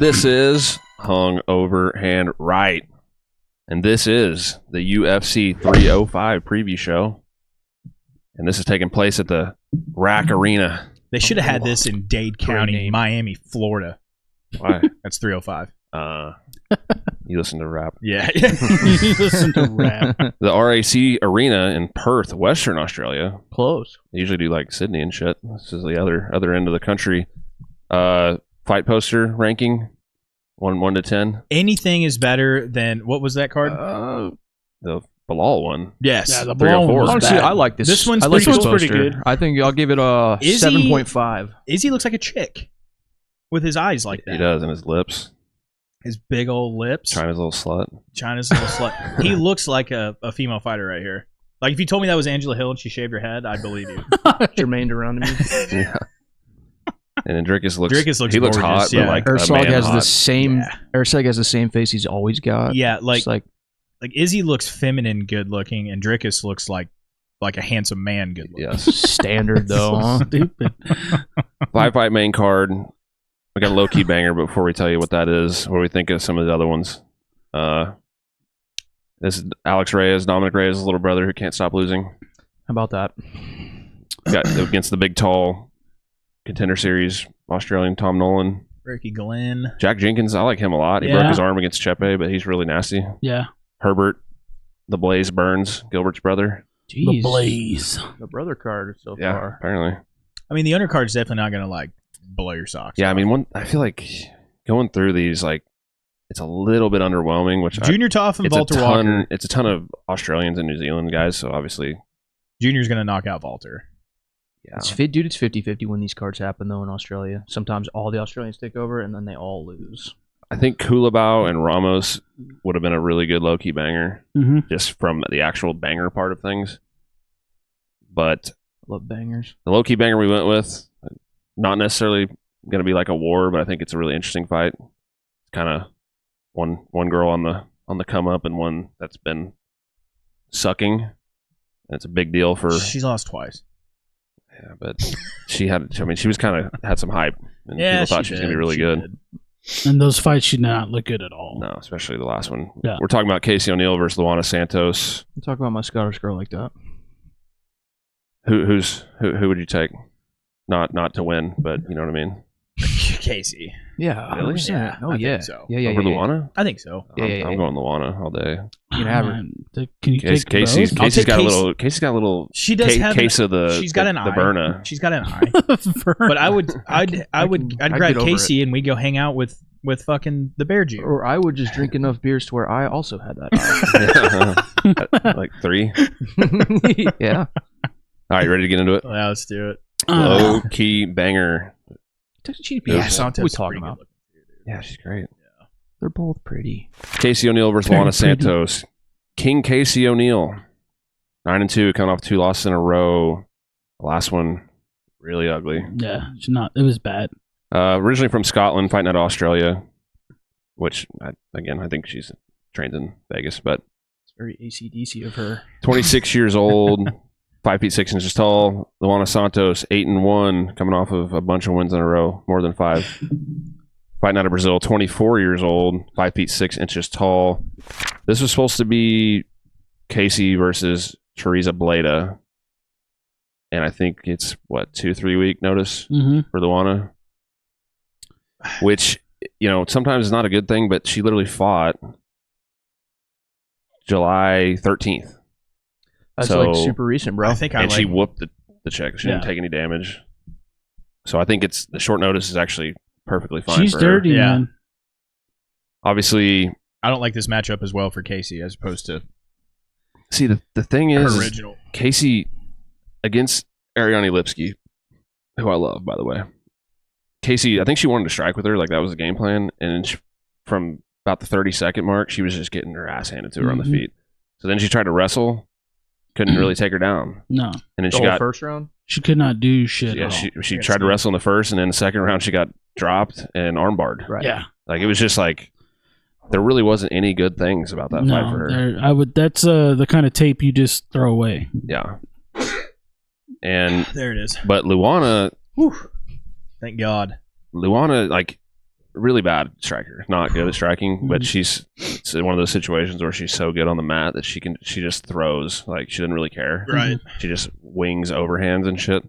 This is Hung Over Hand Right. And this is the UFC 305 preview show. And this is taking place at the RAC Arena. They should have had this in Dade County, Miami, Florida. Why? That's 305. You listen to rap. Yeah. You listen to rap. The RAC Arena in Perth, Western Australia. Close. They usually do like Sydney and shit. This is the other end of the country. Fight poster ranking, 1 to 10. Anything is better than, what was that card? The Bilal one. Yes. Yeah, the 304. ball was Honestly, bad. I like this. This one's I like pretty this cool. poster. Pretty good. I think I'll give it a Izzy- 7.5. Izzy looks like a chick with his eyes like that. He does, and his lips. His big old lips. China's little slut. China's little slut. He looks like a female fighter right here. Like, if you told me that was Angela Hill and she shaved her head, I'd believe you. Jermaine around me. Yeah. And then Dricus looks Gorgeous, he looks hot, yeah. but like a Erceg man has hot. the same. Yeah. Erceg has the same face he's always got. Yeah, Just like Izzy looks feminine good looking, and Dricus looks like a handsome man good looking. Yes. standard though. huh? Stupid. 5-fight main card. We got a low key banger, but before we tell you what that is, what do we think of some of the other ones? This is Alex Reyes, Dominic Reyes' little brother who can't stop losing. How about that? Got against the big tall Contender Series Australian Tom Nolan. Ricky Glenn. Jack Jenkins, I like him a lot. He Yeah. broke his arm against Chepe, but he's really nasty. Yeah. Herbert, the Blaze Burns, Gilbert's brother. The Jeez. Blaze. The brother card so Yeah, far. apparently. I mean, the undercard's definitely not going to, like, blow your socks Yeah, I off. mean, I feel like going through these, like, it's a little bit underwhelming. Which Junior Tough and Walter Walker. It's a ton of Australians and New Zealand guys, so obviously, Junior's going to knock out Walter. yeah. It's 50-50 when these cards happen though in Australia. Sometimes all the Australians take over and then they all lose. I think Kulabau and Ramos would have been a really good low key banger, Mm-hmm. just from the actual banger part of things. But Love bangers. the low key banger we went with, not necessarily going to be like a war, but I think it's a really interesting fight. Kind of one girl on the come up and one that's been sucking. It's a big deal for. She's lost twice. Yeah, but she was kind of had some hype, and people thought she was going to be really good. And those fights should not look good at all. No, especially the last one. Yeah. We're talking about Casey O'Neill versus Luana Santos. You talk about my Scottish girl like that. Who would you take? Not to win, but you know what I mean. Casey. Yeah, Really? 100%. Yeah, Oh I yeah. think so. Yeah. Over Luana? I think so. Yeah, I'm going Luana all day. You can have her. Can you take Casey's both? I'll take got a Casey. little. Casey's got a little. She does have case of the. she's got an the eye. Berna. She's got an eye. But I'd I'd grab get over Casey and we go hang out with fucking the Bear Jew. Or I would just drink enough beers to where I also had that. Like 3. Yeah. All right, ready to get into it? Yeah, let's do it. Low key banger. Yeah, Santos. Santos We is talking pretty about. good looking. Yeah, she's great. They're both pretty. Casey O'Neill versus Very Luana pretty. Santos. King Casey O'Neill, 9-2, coming off 2 losses in a row. The last one, really ugly. Yeah, it's not. It was bad. Originally from Scotland, fighting out of Australia, which, I think she's trained in Vegas, but It's very ACDC of her. 26 years old, 5 feet 6 inches tall. Luana Santos, 8-1, coming off of a bunch of wins in a row, more than 5. Fighting out of Brazil, 24 years old, 5 feet 6 inches tall. This was supposed to be Casey versus Teresa Bleda, and I think it's 2-3 week notice Mm-hmm. for Luana, which sometimes is not a good thing. But she literally fought July 13th. That's So- like super recent, bro. I think and she whooped the chick. She didn't Yeah. take any damage. So I think the short notice is actually perfectly fine. She's for dirty, her. Yeah. man. Obviously, I don't like this matchup as well for Casey as opposed to see the thing her is original. Casey against Ariane Lipsky, who I love, by the way. Casey, I think she wanted to strike with her, like that was the game plan, and from about the 30-second mark, she was just getting her ass handed to her on the Mhm. feet. So then she tried to wrestle, couldn't really take her down, No, and then the she whole got first round. she could not do shit. yeah at all. she tried to wrestle in the first, and then the second round she got dropped and armbarred. Right. Yeah. Like it was just like there really wasn't any good things about that fight for her. I would. That's the kind of tape you just throw away. Yeah. And There it is. but Luana, Thank God. like really bad striker, not good at striking, but she's it's one of those situations where she's so good on the mat that she just throws like she doesn't really care. Right. She just wings overhands and shit.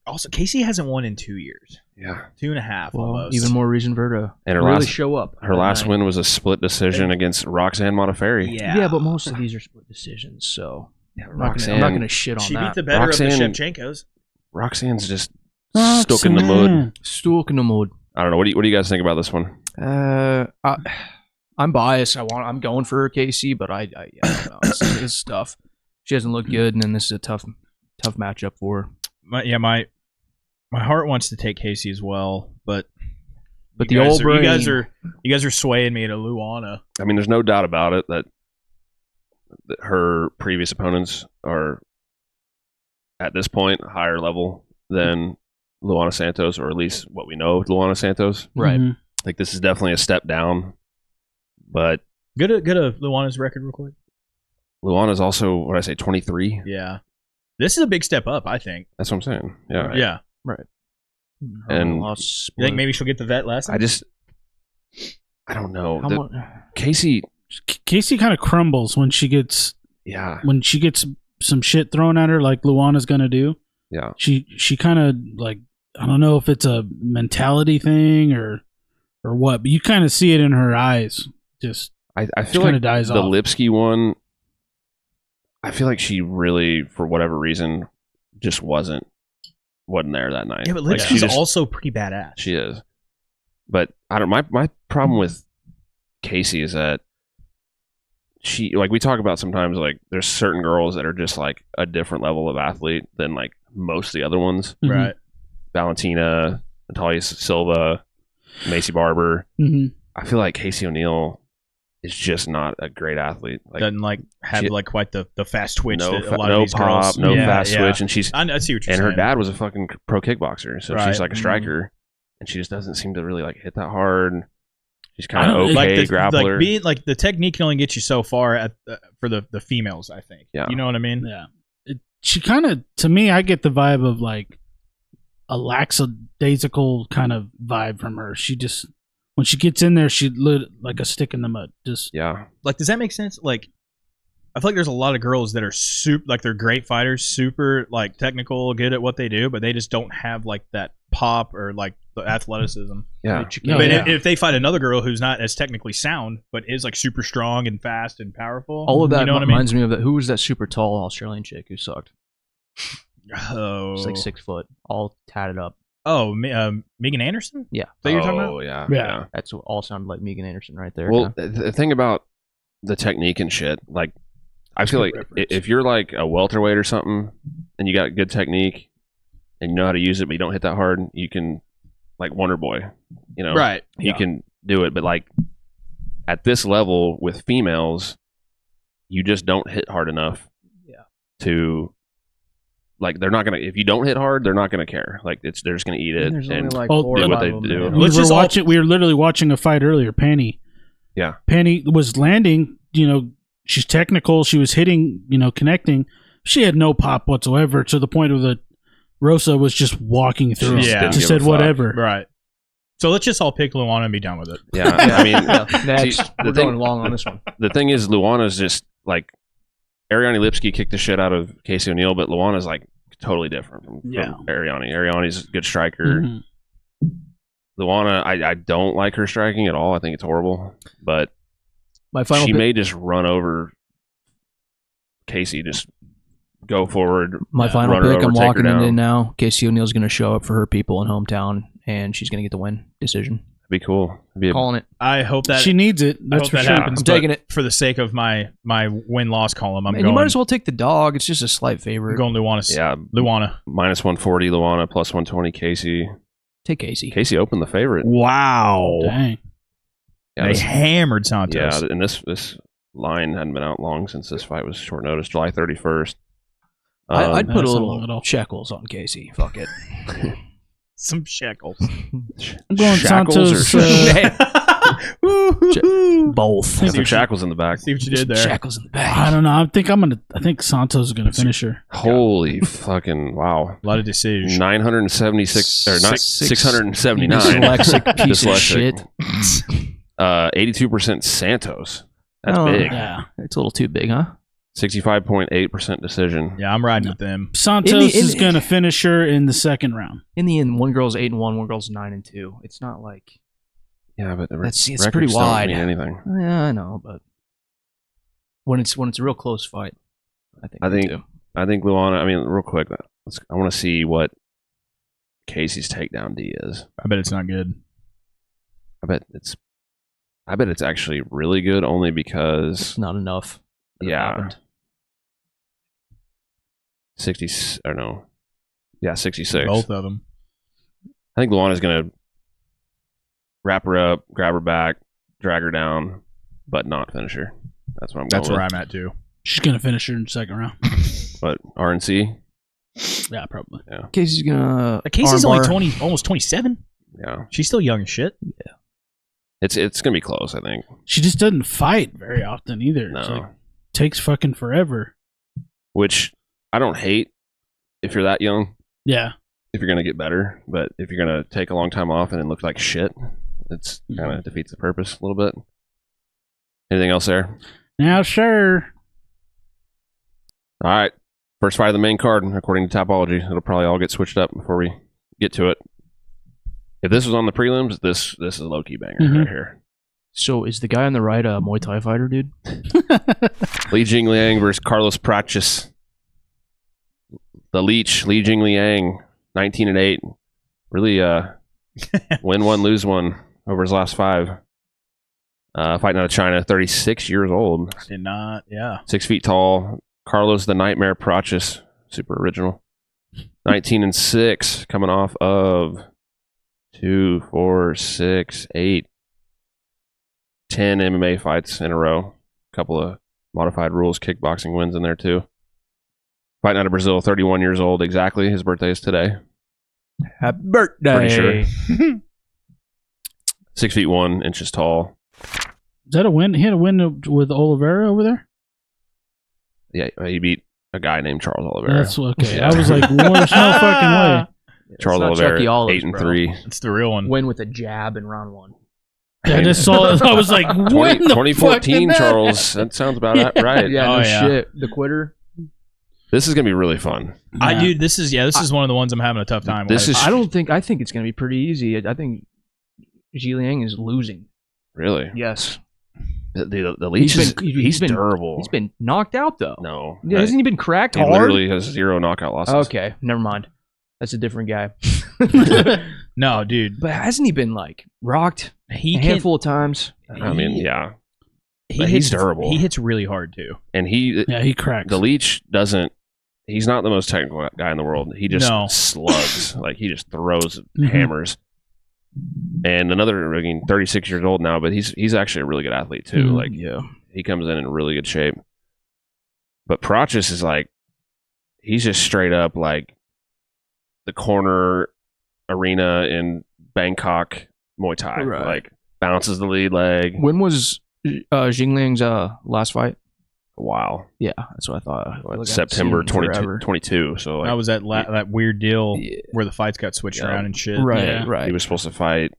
Also, Casey hasn't won in 2 years. Yeah, 2.5 Well, almost. even more reason for her to and her really last show up. her last win was a split decision against Roxanne Modafferi. Yeah. but most of these are split decisions, so I'm not Roxanne, going to shit on She beat that. the better Roxanne- of the Shevchenkos. Roxanne's just stuck in the mud. Stuck in the mud. I don't know. What do you guys think about this one? I'm biased. I'm going for her, Casey, but I don't know. It's tough. She hasn't looked good, and then this is a tough matchup for her. My heart wants to take Casey as well, but the old brain. you guys are swaying me to Luana. I mean, there's no doubt about it that her previous opponents are at this point higher level than Luana Santos, or at least what we know of Luana Santos. Right. Mhm. Like, this is definitely a step down, but Good at Luana's record real quick. Luana's also, what did I say, 23? Yeah, this is a big step up. I think. That's what I'm saying. Yeah. Yeah, And you think maybe she'll get the vet lesson? I don't know. How much? Casey, Casey kind of crumbles when she gets yeah. some shit thrown at her, like Luana's gonna do. Yeah. She kind of like, I don't know if it's a mentality thing or what, but you kind of see it in her eyes. Just I she feel kinda like dies the off. Lipsky one, I feel like she really, for whatever reason, just wasn't there that night. Yeah, but Like, Lipsky's she just- also pretty badass. She is. But I don't. My problem with Casey is that she, like, we talk about sometimes, like, there's certain girls that are just like a different level of athlete than like most of the other ones. Mhm. Right. Valentina, Natalia Silva, Macy Barber. Mhm. I feel like Casey O'Neill is just not a great athlete. Like, Doesn't like have she- like quite the fast twitch no, that a lot of no these pop, girls. no Yeah, fast yeah. switch, and I see what you're and saying. her dad was a fucking pro kickboxer, so Right. she's like a striker, and she just doesn't seem to really like hit that hard. She's kind of I don't- okay like the, grappler. like being like the technique can only get you so far at for the females. I think. Yeah. You know what I mean? Yeah. She kind of, to me, I get the vibe of like a lackadaisical kind of vibe from her. She just, when she gets in there, she lit like a stick in the mud. Just Yeah, Like, does that make sense? Like, I feel like there's a lot of girls that are super, like, they're great fighters, super like technical, good at what they do, but they just don't have like that pop or like the athleticism. yeah. No, but yeah. if they fight another girl who's not as technically sound, but is like super strong and fast and powerful, All of that you know what I mean? reminds me of that. Who was that super tall Australian chick who sucked? Oh, She's like 6 foot, all tatted up. Oh, Megan Anderson? Yeah, That you're talking about? Oh, yeah, Yeah. that's what all sounded like Megan Anderson right there. Well, kinda. the thing about the technique and shit, like, I feel like good reference. if you're like a welterweight or something, and you got good technique, and you know how to use it, but you don't hit that hard, you can, like Wonder Boy, you know, Right. you can do it. But like at this level with females, you just don't hit hard enough. Yeah. To like, they're not gonna. If you don't hit hard, they're not gonna care. Like, they're just gonna eat it. And there's only And like Oh, 4 do or what 5 they of them do. there. Let's just all- we were literally watching a fight earlier. Penny was landing, she's technical. She was hitting, connecting. She had no pop whatsoever, to the point of the Rosa was just walking through. She Yeah. didn't Just give a said fuck. whatever. Right. So let's just all pick Luana and be done with it. Yeah, I mean, Next, see, we're going long on this one. the thing is, Luana's just like Ariane Lipsky kicked the shit out of Casey O'Neill, but Luana's like totally different from Ariane. Ariane's a good striker. Mhm. Luana, I don't like her striking at all. I think it's horrible, but My final she pick, may just run over Casey. Just go forward. my final run her pick. over, I'm take her locking it down. in now. Casey O'Neill's going to show up for her people in hometown, and she's going to get the win decision. It'd be cool. It'd be Calling it. I hope that She needs it. I That's hope for that sure. happens. I'm taking but it. for the sake of my win-loss column. I'm Man, going. you might as well take the dog. It's just a slight favorite. I'm going Luana. yeah, Luana. minus 140 Luana, plus 120 Casey. Take Casey. Casey opened the favorite. Wow. Dang. Yeah, They this, hammered Santos. yeah, and this line hadn't been out long since this fight was short notice, July 31st. I'd put a That's not long at little all. shekels on Casey. Fuck it. Some shekels. I'm going Shackles Santos. or Both. Got some shackles in the back. See what you did there. Shackles in the back. I don't know. I think Santos is gonna finish her. Holy fucking wow! A lot of decisions. 976 or not 679. Dyslexic piece of Dyslexic. shit. 82% Santos. That's Oh, big. Yeah. It's a little too big, huh? 65.8% decision. Yeah, I'm riding with them. Santos is gonna finish her in the second round. In the end, one girl's 8-1, one girl's 9-2. It's not like Yeah, but the it's records pretty don't wide. mean anything. Yeah, I know, but when it's a real close fight, I think Luana. I mean, real quick, I want to see what Casey's takedown D is. I bet it's not good. I bet it's actually really good, only because it's not enough. Yeah. 60 or no. Yeah, 66. Both of them. I think Luana's going to wrap her up, grab her back, drag her down, but not finish her. That's what I'm going That's with. where I'm at too. She's gonna finish her in the second round. But RNC? Yeah, probably. Yeah. Casey's gonna. Casey's only armbar. 20, almost 27. Yeah. She's still young as shit. It's going to be close, I think. She just doesn't fight very often either. No. It's like, takes fucking forever. Which I don't hate if you're that young, Yeah. if you're going to get better. But if you're going to take a long time off and it looks like shit, it's kind of defeats the purpose a little bit. Anything else there? Now, sure. All right. First fight of the main card, according to Tapology. It'll probably all get switched up before we get to it. If this was on the prelims, this is a low-key banger right here. So is the guy on the right a Muay Thai fighter, dude? Li Jingliang versus Carlos Prates. The Leech, Li Jingliang, 19-8. Really win one, lose one over his last 5. Fighting out of China, 36 years old. Did not, yeah. 6 feet tall. Carlos the Nightmare Prates, super original. 19-6, coming off of 2, 4, 6, 8, 10 MMA fights in a row. A couple of modified rules kickboxing wins in there too. Fighting out of Brazil, 31 years old exactly. His birthday is today. Happy birthday! Pretty sure. 6 feet 1 inches tall. Is that a win? He had a win with Oliveira over there? Yeah, he beat a guy named Charles Oliveira. That's okay. Yeah. I was like, well, there's no fucking way. Charles not Oliveira, Chucky Olives, 8-3. It's the real one. Win with a jab in round 1. Yeah, I just saw it. I was like, when the 2014 fuck did that Charles. That sounds about right. Yeah, Oh, no yeah. shit. The quitter. This is gonna be really fun. Dude, this is one of the ones I'm having a tough time This with. is I think it's gonna be pretty easy. I think Jingliang is losing. really Yes. the Leech. He's been durable. He's been knocked out though. No, Yeah, hasn't he been cracked he hard? literally has 0 knockout losses. Okay, never mind. That's a different guy. No, dude. But hasn't he been like rocked He a handful of times? I mean, yeah, He but hits, he's durable. He hits really hard too. and he Yeah, he cracks. the Leech doesn't. He's not the most technical guy in the world. He just No. slugs. Like he just throws Mhm. hammers. And another, 36 years old now, but he's actually a really good athlete too. Mhm. Like Yeah. he comes in really good shape. But Prates is like, he's just straight up like the corner arena in Bangkok Muay Thai. Right. Like bounces the lead leg. When was Jingliang's last fight? Wow. Yeah, that's what I thought. I feel like I've September seen him forever. 22. So like, That was that weird deal Yeah. where the fights got switched Yeah. around and shit. Right, Yeah. right. he was supposed to fight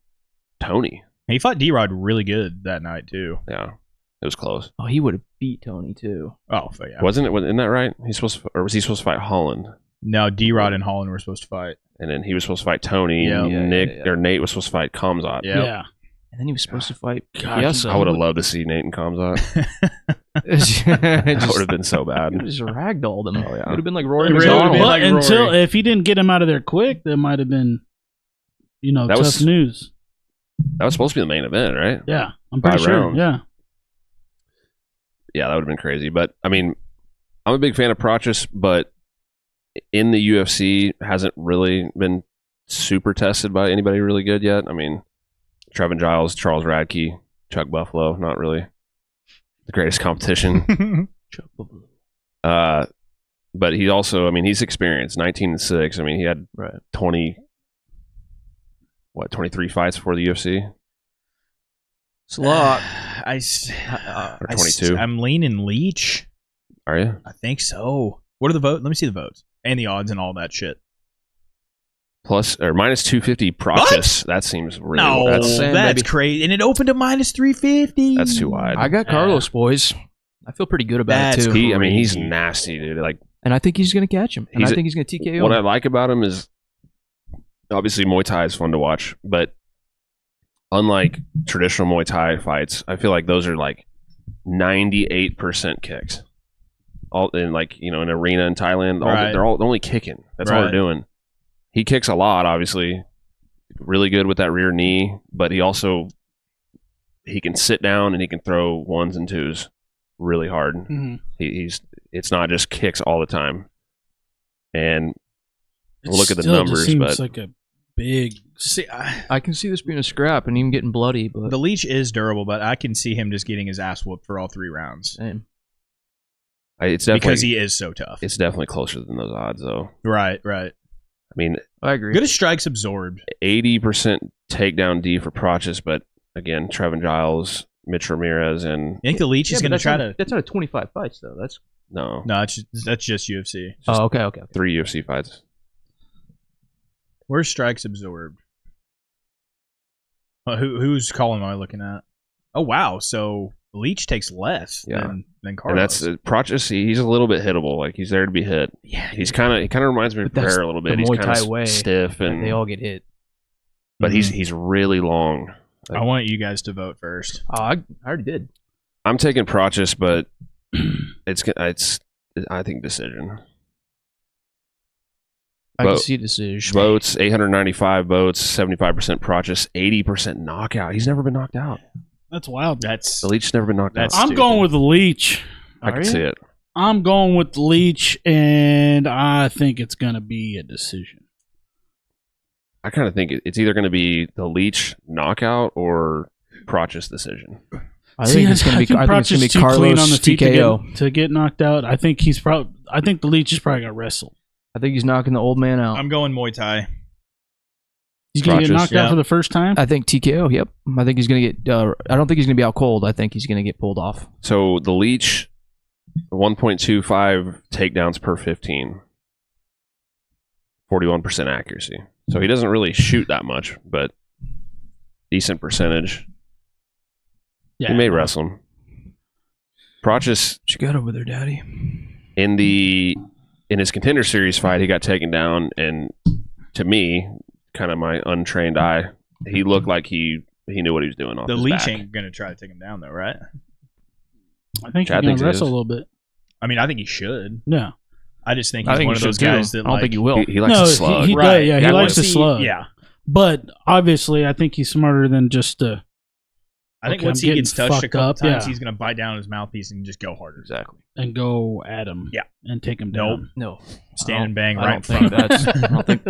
Tony. He fought D-Rod really good that night too. Yeah. It was close. Oh, he would have beat Tony too. Oh, but yeah. Wasn't it? Isn't that right? He's supposed to, or was he supposed to fight Holland? No, D-Rod and Holland were supposed to fight. And then he was supposed to fight Tony. Yeah. And Yeah, Nick yeah, yeah. or Nate was supposed to fight Kamzat. Yeah. Yeah. And then he was supposed to fight. God, Yes, I would have loved to see Nate and Kamzat. That would have been so bad. Just ragdolled him. Oh, yeah. It would have been like Rory It really McDonald. would've been But like until Rory. if he didn't get him out of there quick, that might have been, That tough was- news. That was supposed to be the main event, right? Yeah, I'm pretty 5 sure. rounds. Yeah. Yeah, that would have been crazy. But I mean, I'm a big fan of Prates, but in the UFC hasn't really been super tested by anybody really good yet. I mean, Trevin Giles, Charles Radke, Chuck Buffalo, not really the greatest competition. But he also, I mean, he's experienced, 19-6. I mean, he had 23 fights before the UFC. Slot. Or 22. I'm leaning Leach. Are you? I think so. What are the votes? Let me see the votes and the odds and all that shit. Plus or minus 250 Prates. That seems really No, that's baby. crazy. And it opened to minus 350. That's too wide. I got Carlos, boys. I feel pretty good about it, too. He's nasty, dude. Like, and I think he's going to catch him. And I think he's going to TKO him. What I like about him is, obviously, Muay Thai is fun to watch, but unlike traditional Muay Thai fights, I feel like those are like 98% kicks. All in an arena in Thailand, they're all only kicking. That's all they're doing. He kicks a lot, obviously. Really good with that rear knee, but he can sit down and he can throw ones and twos really hard. Mm-hmm. It's not just kicks all the time. And look at the still numbers, just seems but like a big. See, I can see this being a scrap and even getting bloody, but the Leech is durable, but I can see him just getting his ass whooped for all 3 rounds. Same. It's definitely Because he is so tough. It's definitely closer than those odds, though. Right. I mean, I agree. Good as strikes absorbed. 80% takedown D for Prates, but again, Trevin Giles, Mitch Ramirez, and I think the Leech is going to try to. That's out of 25 fights, though. That's no, that's just UFC. Oh, okay. 3 UFC fights. Where's strikes absorbed? Whose column am I looking at? Oh wow, so Leech takes less than Carlos. And that's Prates. He's a little bit hittable. Like he's there to be hit. Yeah, he kind of reminds me of Bear a little bit. He's kind of stiff and they all get hit. But he's really long. I want you guys to vote first. I already did. I'm taking Prates, but it's I think decision. I can see decision. Votes 895 votes, 75% Prates, 80% knockout. He's never been knocked out. That's wild. The Leech's never been knocked out. I'm going with the Leech. I can see it. I'm going with the Leech, and I think it's going to be a decision. I kind of think it's either going to be the Leech knockout or Prates decision. I think it's going to be Carlos clean on the feet TKO to get knocked out. I think the Leech is probably going to wrestle. I think he's knocking the old man out. I'm going Muay Thai. He's going to get knocked out for the first time? I think TKO, yep. I think he's going to get... I don't think he's going to be out cold. I think he's going to get pulled off. So the Leech, 1.25 takedowns per 15. 41% accuracy. So he doesn't really shoot that much, but decent percentage. Yeah. He may wrestle him. Prates... What you got over there, Daddy? In his Contender Series fight, he got taken down, and to me, kind of my untrained eye, he looked like he knew what he was doing off the his Leech back. ain't going to try to take him down, though, right? I think he's going to wrestle a little bit. I mean, I think he should. No. I just think he's one of those guys that I don't think he will. He likes to slug. He likes to slug. Yeah. But obviously, I think he's smarter than just to... I think once he gets touched a couple times, he's going to bite down his mouthpiece and just go harder. Exactly. And go at him. Yeah. And take him down. No. Stand and bang I right don't in front think of him. I don't think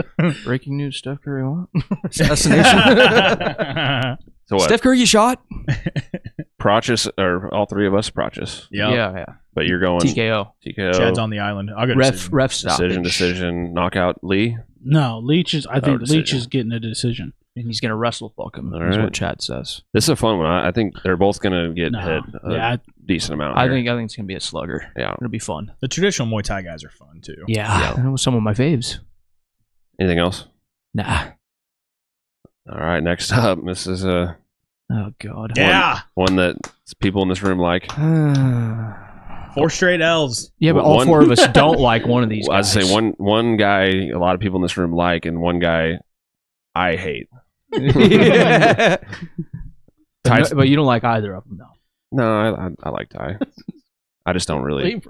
breaking news, Steph Curry what? Assassination. So what? Steph Curry get shot? Prates, or all three of us Prates. Yeah. But you're going TKO. Chad's on the island. I'll go Ref stoppage. Decision, knockout Lee. No, Leech is. I think Leech is getting a decision. And he's going to wrestle fuck him. All That's right. what Chad says. This is a fun one. I think they're both going to get hit a decent amount. I think it's going to be a slugger. Yeah. It'll be fun. The traditional Muay Thai guys are fun, too. Yeah. That was some of my faves. Anything else? Nah. All right. Next up, this is Oh, God. Yeah. one that people in this room like. 4 straight L's. Yeah, but all 4 of us don't like one of these guys. I'd say one guy a lot of people in this room like, and one guy I hate. But you don't like either of them, though. No, I like Ty. I just don't really.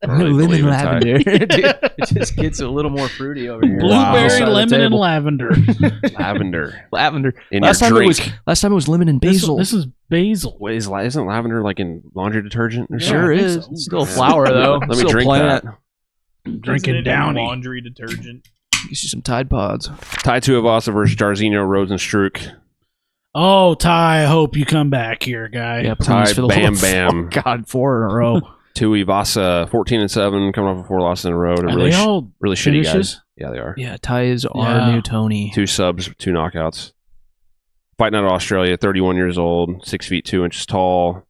Lemon lavender. Dude, it just gets a little more fruity over here. Blueberry, lemon, and lavender. Lavender. In Last your drink. time it was lemon and basil. This is basil. Wait, isn't lavender like in laundry detergent or something? Sure is. so. It's still a flower, though. Let me Still drink plant. that. Drinking Downy. Laundry detergent. Get you some Tide Pods. Ty Tuivasa versus Jairzinho Rozenstruik. Oh, Ty, I hope you come back here, guy. Yeah, Ty please, for the Bam love of Bam. God, 4 in a row. Tuivasa 14-7, coming off of 4 losses in a row. To Are really, they all really shitty finishes? guys. Yeah, they are. Yeah, Ty is our new Tony. 2 subs, 2 knockouts. fighting out of Australia, 31 years old, 6 feet 2 inches tall.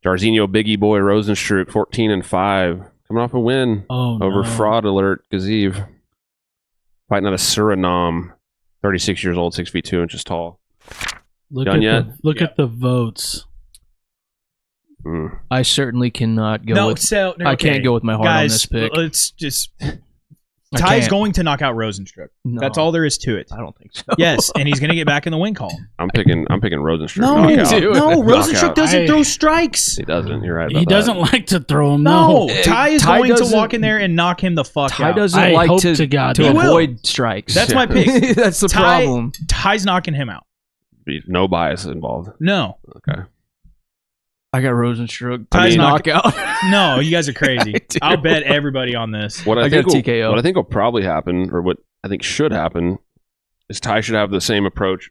Jairzinho, Biggie Boy, Rozenstruik, 14-5, coming off a win over Fraud Alert Gaziv. Fighting out of Suriname, 36 years old, 6 feet 2 inches tall. Look at the votes. I certainly cannot go. I can't go with my heart on this pick. Let's just. Ty's going to knock out Rozenstruik. No. That's all there is to it. I don't think so. Yes, and he's going to get back in the win column. I'm picking Rozenstruik. No, Rozenstruik doesn't throw strikes. He doesn't. You're right. He doesn't like to throw them. No, Ty is going to walk in there and knock him the fuck out. Ty doesn't like to avoid strikes. That's my pick. That's the problem. Ty's knocking him out. No bias involved. No. Okay. I got Rozenstruik. Ty's knockout. No, you guys are crazy. I'll bet everybody on this. What I think will probably happen, or what I think should happen, is Ty should have the same approach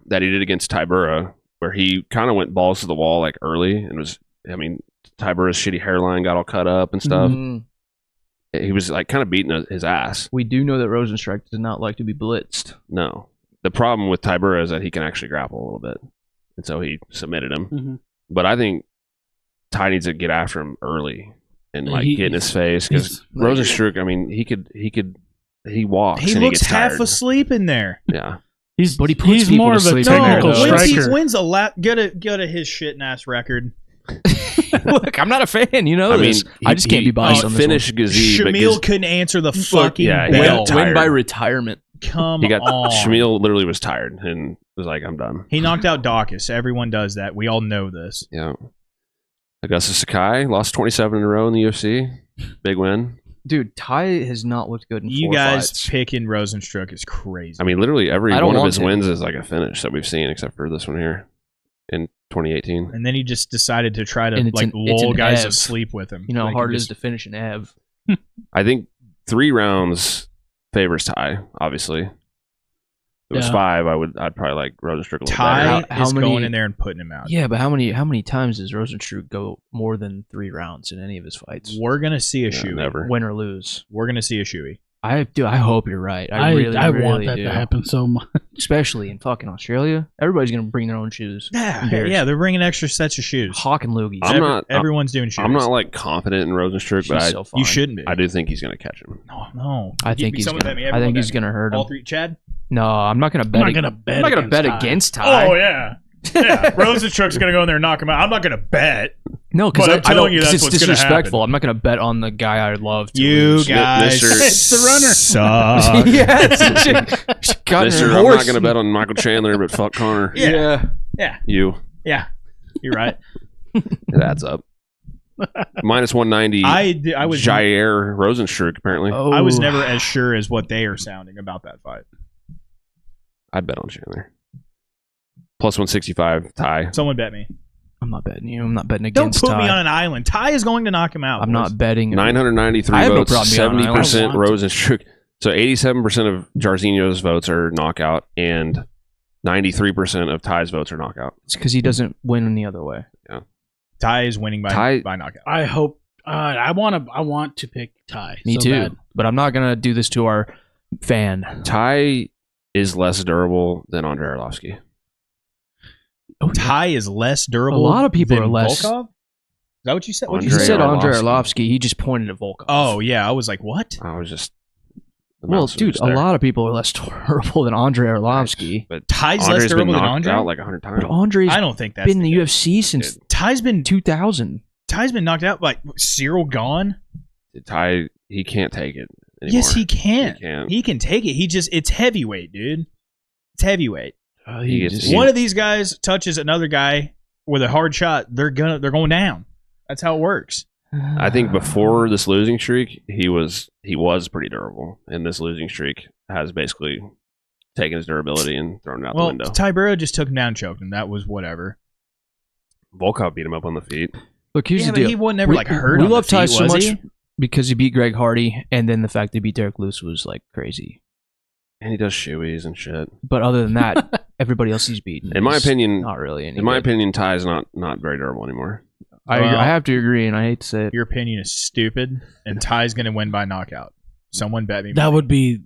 that he did against Tybura, where he kind of went balls to the wall like early, and Tybura's shitty hairline got all cut up and stuff. He was like kind of beating his ass. We do know that Rozenstruik does not like to be blitzed. No. The problem with Tybura is that he can actually grapple a little bit, and so he submitted him. Mm-hmm. But I think Ty needs to get after him early and get in his face, because Rozenstruik, he walks. He and looks he gets half tired. asleep in there. Yeah, he's more of a technical striker. Wins a lot. Go to his shit ass record. Look, I'm not a fan. You know this. I just can't be biased on this finish one. Gaziv. Shamil couldn't answer the fucking bell. Win by retirement. Come on. Shamil literally was tired and was like, I'm done. He knocked out Dricus. Everyone does that. We all know this. Yeah. Augustus Sakai lost 27 in a row in the UFC. Big win. Dude, Ty has not looked good in 4 You guys fights. picking Rozenstruik is crazy. I mean, literally every one of his wins is like a finish that we've seen, except for this one here in 2018. And then he just decided to try to lull guys asleep with him. You know how hard it is to finish an Ev. I think 3 rounds favors Ty, obviously. If it was 5, I'd probably like Rozenstruik a little better. Ty is going in there and putting him out. Yeah, but how many times does Rozenstruik go more than 3 rounds in any of his fights? We're gonna see a shoey. Never. Win or lose. We're gonna see a shoey. I hope you're right. I want that to happen so much. Especially in fucking Australia. Everybody's going to bring their own shoes. Yeah, they're bringing extra sets of shoes. Hawk and loogies. Everyone's doing shoes. I'm not like confident in Rozenstruik, but you shouldn't be. I do think he's going to catch him. No. I think he's going to hurt him. All 3, Chad? No, I'm not going to bet. I'm not going to bet against Ty. Oh yeah. Yeah, Rozenstruik's going to go in there and knock him out. I'm not going to bet. No, because I don't. It's disrespectful. I'm not going to bet on the guy I love. You guys, it's the runner. Suck. Mister, I'm not going to bet on Michael Chandler, but fuck Connor. Yeah. You. Yeah. You're right. It adds up. Minus 190. I was Jair Rozenstruik, apparently. I was never as sure as what they are sounding about that fight. I'd bet on Chandler. Plus 165, Ty. Someone bet me. I'm not betting you. I'm not betting against Ty. Don't put me on an island. Ty is going to knock him out. I'm not betting. 993 votes, 70% Rozenstruik. So 87% of Jairzinho's votes are knockout, and 93% of Ty's votes are knockout. It's because he doesn't win any other way. Yeah. Ty is winning by knockout. I hope. I want to pick Ty. Me too. Bad. But I'm not going to do this to our fan. Ty is less durable than Andrei Arlovski. Ty is less durable. A lot of people are less. Volkov? Is that what you said? You said Andrei Arlovski. He just pointed at Volkov. Oh yeah, I was like, what? I was just. Well, dude, a lot of people are less durable than Andrei Arlovski. But Ty's less durable than Andrei. Out like 100 times. But Andrei's I don't think that's been in the UFC since Ty's been 2000. Ty's been knocked out. Like Cyril gone. Ty, he can't take it anymore. Yes, he can. He can take it. It's heavyweight, dude. It's heavyweight. One of these guys touches another guy with a hard shot, they're going down. That's how it works. I think before this losing streak, he was pretty durable, and this losing streak has basically taken his durability and thrown it out the window. Tybura just took him down, choked him. That was whatever. Volkov beat him up on the feet. Look, here's the deal. He wasn't ever hurt. We love Ty so much because he beat Greg Hardy, and then the fact that he beat Derek Lewis was like crazy. And he does shoeys and shit. But other than that, everybody else he's beaten. In my opinion, not really. In my opinion, Ty's not very durable anymore. I have to agree, and I hate to say it. Your opinion is stupid, and Ty's going to win by knockout. Someone bet me. That would be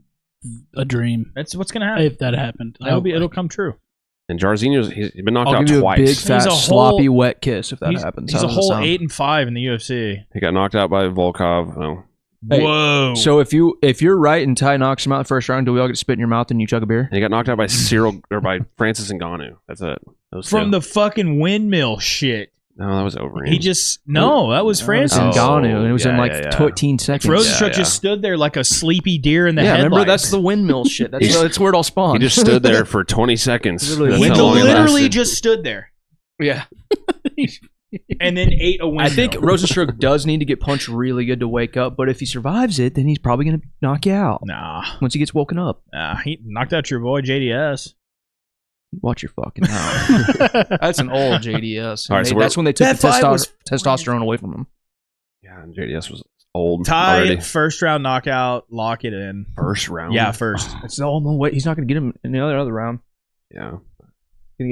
a dream. That's what's going to happen. If that happened. It'll come true. And Jairzinho's he's been knocked I'll out give you twice. a big, fat, sloppy, wet kiss if that happens. He's a whole 8-5 in the UFC. He got knocked out by Volkov. Oh. Hey, whoa! So if you're right and Ty knocks him out the first round, do we all get to spit in your mouth and you chug a beer? And he got knocked out by by Francis Ngannou. That's it. From the fucking windmill shit. No, that was over. That was Francis. Ngannou, and it was in 13 seconds. Rozenstruik just stood there like a sleepy deer in the headlights. Remember, that's the windmill shit. That's where it all spawned. He just stood there for 20 seconds. He literally just stood there. Yeah. And then ate a windmill. I think Rozenstruik does need to get punched really good to wake up, but if he survives it, then he's probably going to knock you out. Nah. Once he gets woken up. Nah, he knocked out your boy JDS. Watch your fucking mouth. That's an old JDS. All right, that's when they took the testosterone away from him. Yeah, and JDS was old. Ty, already. first round knockout, lock it in. First round? Yeah, first. It's all no way. He's not going to get him in the other round. Yeah.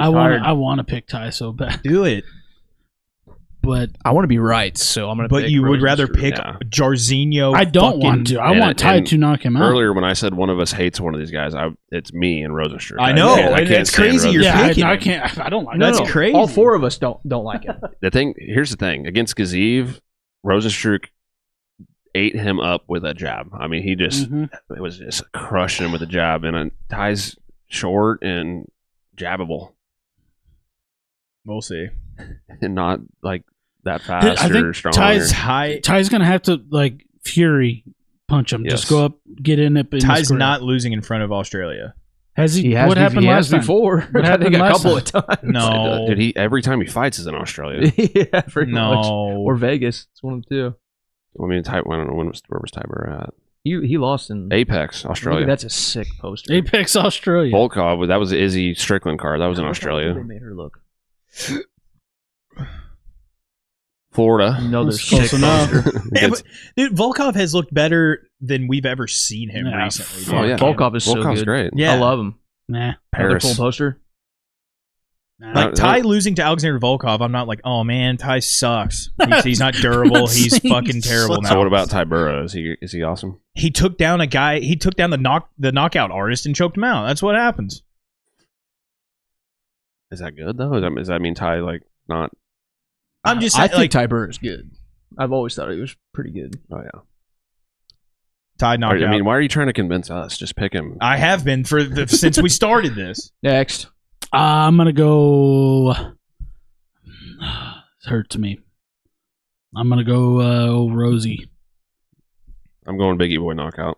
I want to pick Ty so bad. Do it. But I want to be right, so I'm going to pick But you would rather pick Jairzinho. I don't want to. I want Ty to knock him out. Earlier when I said one of us hates one of these guys, it's me and Rozenstruik. I know. It's crazy you're picking. I can't. I don't like That's crazy. All four of us don't like it. Here's the thing. Against Gaziv, Rozenstruik ate him up with a jab. I mean, he just it was just crushing him with a jab. And Ty's short and jabbable. We'll see. And not like that fast or strong. Ty's gonna have to like fury punch him. Yes. Just go up, get in it. Ty's not losing in front of Australia. Has he? What happened last time? Before? What happened a couple of times? No, did he? Every time he fights is in Australia. Yeah, pretty much. Or Vegas. It's one of the two. I mean, I don't know where was Tiber at. He lost in Apex, Australia. That's a sick poster. Apex, Australia. Volkov, that was the Izzy Strickland card. That was in Australia. They made her look. Florida. No, there's close enough. Yeah, but, dude, Volkov has looked better than we've ever seen him recently. Dude. Oh, yeah. Volkov is so good. Great. Yeah. I love him. Nah. Paris. Another full poster. Like Ty losing to Alexander Volkov, I'm not like, oh man, Ty sucks. He's not durable. He's fucking terrible now. So what about Ty Burrow? Is he awesome? He took down a guy. He took down the knockout artist and choked him out. That's what happens. Is that good though? Does that mean Ty like not? I'm just saying, I think Ty Burrow is good. I've always thought he was pretty good. Oh yeah. Ty knockout. I mean, why are you trying to convince us? Just pick him. I have been since we started this. Next. I'm gonna go. It hurts me. I'm gonna go Rosie. I'm going Biggie Boy knockout.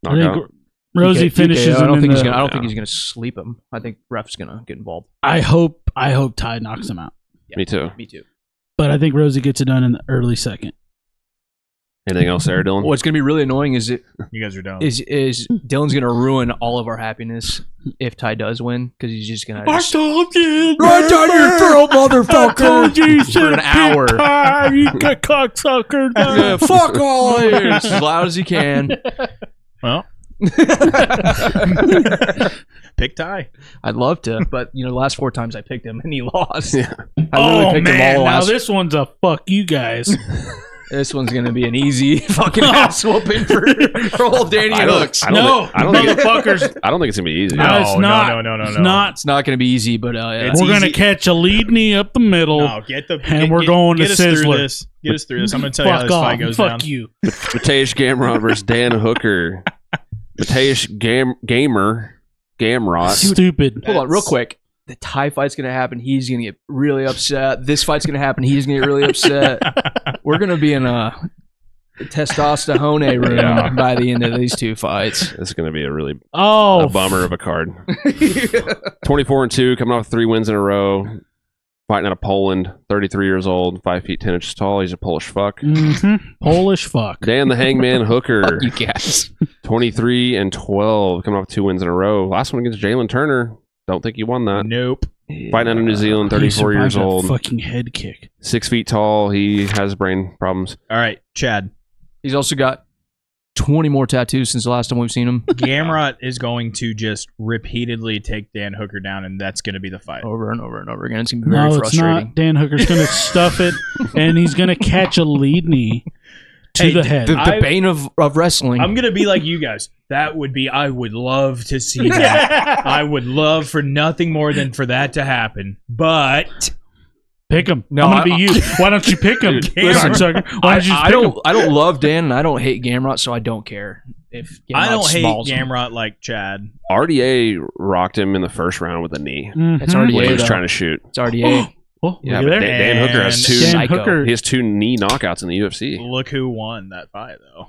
I think Rosie finishes. I don't think he's gonna sleep him. I think ref's gonna get involved. I hope Ty knocks him out. Yeah, me too. But I think Rosie gets it done in the early second. Anything else there, Dylan? What's gonna be really annoying is you guys are dumb. Is Dylan's gonna ruin all of our happiness if Ty does win because he's just gonna. I told you, right down your throat, motherfucker! For an hour, you cocksucker! Yeah, fuck all ears as loud as he can. Well, pick Ty. I'd love to, but the last 4 times I picked him and he lost. Yeah. I picked him all now this one's a fuck you guys. This one's gonna be an easy fucking ass whooping for old Danny Hooks. I don't think it's gonna be easy. No, it's not. No. It's not gonna be easy, but we're gonna catch a lead knee up the middle. No, we're going to Sizzler. Get us through this. I'm gonna tell you how this fight goes down. Fuck you. Mateusz Gamrot versus Dan Hooker. Mateusz Gamrot. Stupid. Hold on, real quick. The Ty fight's going to happen. He's going to get really upset. This fight's going to happen. He's going to get really upset. We're going to be in a testosterone room by the end of these 2 fights. This is going to be a bummer of a card. 24-2, coming off 3 wins in a row. Fighting out of Poland, 33 years old, 5 feet 10 inches tall. He's a Polish fuck. Mm-hmm. Polish fuck. Dan the Hangman Hooker. You guys. 23-12, coming off 2 wins in a row. Last one against Jalen Turner. Don't think he won that. Nope. Fighting out of New Zealand, 34 years old. Fucking head kick. 6 feet tall. He has brain problems. All right, Chad. He's also got 20 more tattoos since the last time we've seen him. Gamrot is going to just repeatedly take Dan Hooker down, and that's going to be the fight. Over and over and over again. It's going to be very frustrating. No, it's not. Dan Hooker's going to stuff it, and he's going to catch a lead knee to the head. The bane of wrestling. I'm going to be like you guys. That would be. I would love to see that. I would love for nothing more than for that to happen. But pick him. No, I'm gonna be you. Why don't you pick him? I don't love Dan and I don't hate Gamrot, so I don't care. If I don't hate Gamrot like Chad. RDA rocked him in the first round with a knee. That's RDA. When he was trying to shoot. It's RDA. Oh, yeah, but Dan Hooker has two. Dan Hooker. He has 2 knee knockouts in the UFC. Look who won that fight, though.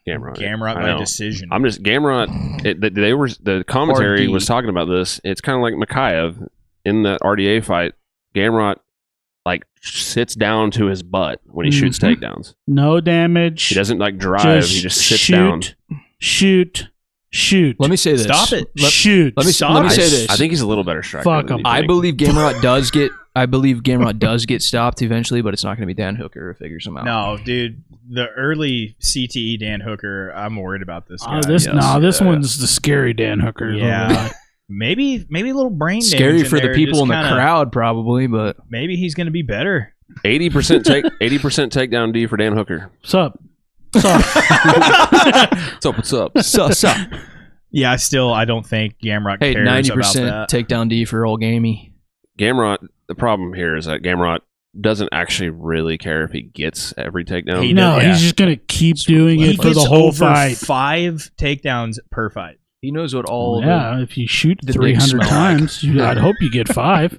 Gamrot by decision. I'm just Gamrot. The commentary was talking about this. It's kind of like Mikhaev in the RDA fight. Gamrot like sits down to his butt when he shoots takedowns. No damage. He doesn't like drive. He just sits down. Shoot. Let me say this. Stop it. Shoot. Let me say this. I think he's a little better striker. Fuck him. I believe Gamrot does get stopped eventually, but it's not going to be Dan Hooker who figures him out. No, dude. The early CTE Dan Hooker, I'm worried about this guy. This one's the scary Dan Hooker. Yeah. Maybe a little brain damage. Scary for the people in the crowd, probably, but maybe he's going to be better. 80% takedown D for Dan Hooker. What's up? What's up? Yeah, I don't think Gamrot cares 90% about that. takedown D for old Gamey. Gamrot, the problem here is that Gamrot doesn't actually really care if he gets every takedown. He's just going to keep doing it for the whole fight. 5 takedowns per fight. He knows what all. Yeah, if you shoot 300 times, I'd hope you get 5.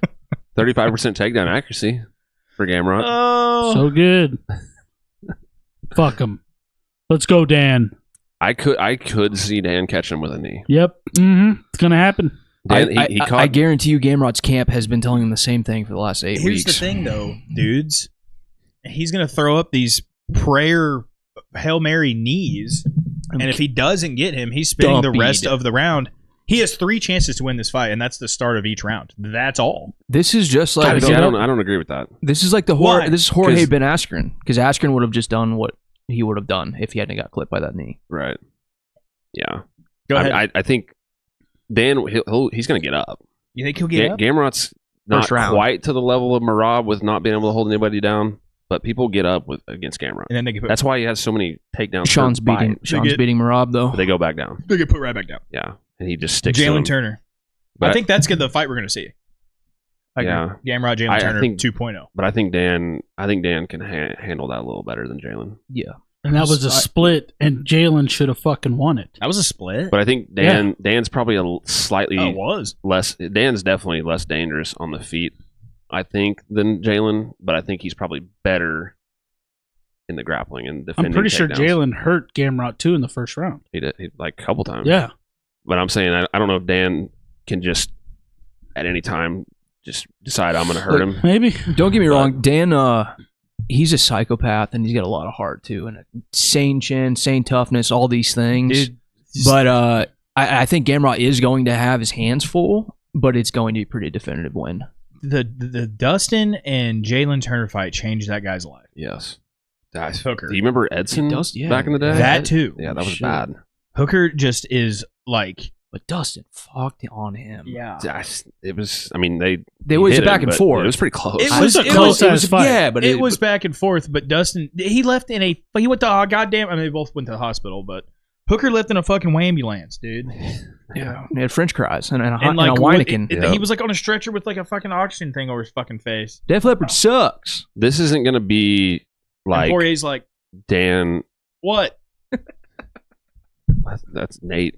35% takedown accuracy for Gamrot. Oh, so good. Fuck him. Let's go, Dan. I could see Dan catch him with a knee. Yep. It's gonna happen. Dan, I guarantee you, Gamrot's camp has been telling him the same thing for the last 8 weeks. Here's the thing, though, dudes. He's gonna throw up these prayer Hail Mary knees, and if he doesn't get him, he's spending the rest of the round. He has 3 chances to win this fight, and that's the start of each round. That's all. This is just like I don't agree with that. This is like this is Jorge Ben Askren, because Askren would have just done what he would have done if he hadn't got clipped by that knee. Right. Yeah. Go ahead. I think Dan he's going to get up. You think he'll get up? Gamrot's not quite to the level of Merab with not being able to hold anybody down, but people get up against Gamrot. And then that's why he has so many takedowns. Sean's beating Merab though. But they go back down. They get put right back down. Yeah. And he just sticks Jalen Turner. But I think that's the fight we're going to see. Yeah. Gamrot, Jalen Turner 2.0. But I think Dan can handle that a little better than Jalen. Yeah. And that was a split, and Jalen should have fucking won it. That was a split. But I think Dan's probably a slightly less. Dan's definitely less dangerous on the feet, I think, than Jalen. But I think he's probably better in the grappling and defending. I'm pretty sure takedowns. Jalen hurt Gamrot too in the first round. He did, like a couple times. Yeah. But I'm saying I don't know if Dan can just at any time just decide I'm going to hurt him. Maybe. Don't get me wrong, Dan. He's a psychopath, and he's got a lot of heart too, and a sane chin, sane toughness, all these things. Dude, but I think Gamrot is going to have his hands full, but it's going to be a pretty definitive win. The Dustin and Jalen Turner fight changed that guy's life. Yes. Hooker. Do you remember Edson back in the day? That too. Yeah, that was bad. Hooker just is like. But Dustin fucked on him. Yeah. It was, I mean, they was back and forth. It was pretty close. It was a close fight. Yeah, but it was back and forth. But Dustin, he left in he went to, goddamn, I mean, they both went to the hospital, but Hooker left in a fucking ambulance, dude. Yeah. He had French fries and a Heineken. He was like on a stretcher with like a fucking oxygen thing over his fucking face. Def Leppard sucks. This isn't going to be like. Poirier's like. Dan. What? That's Nate.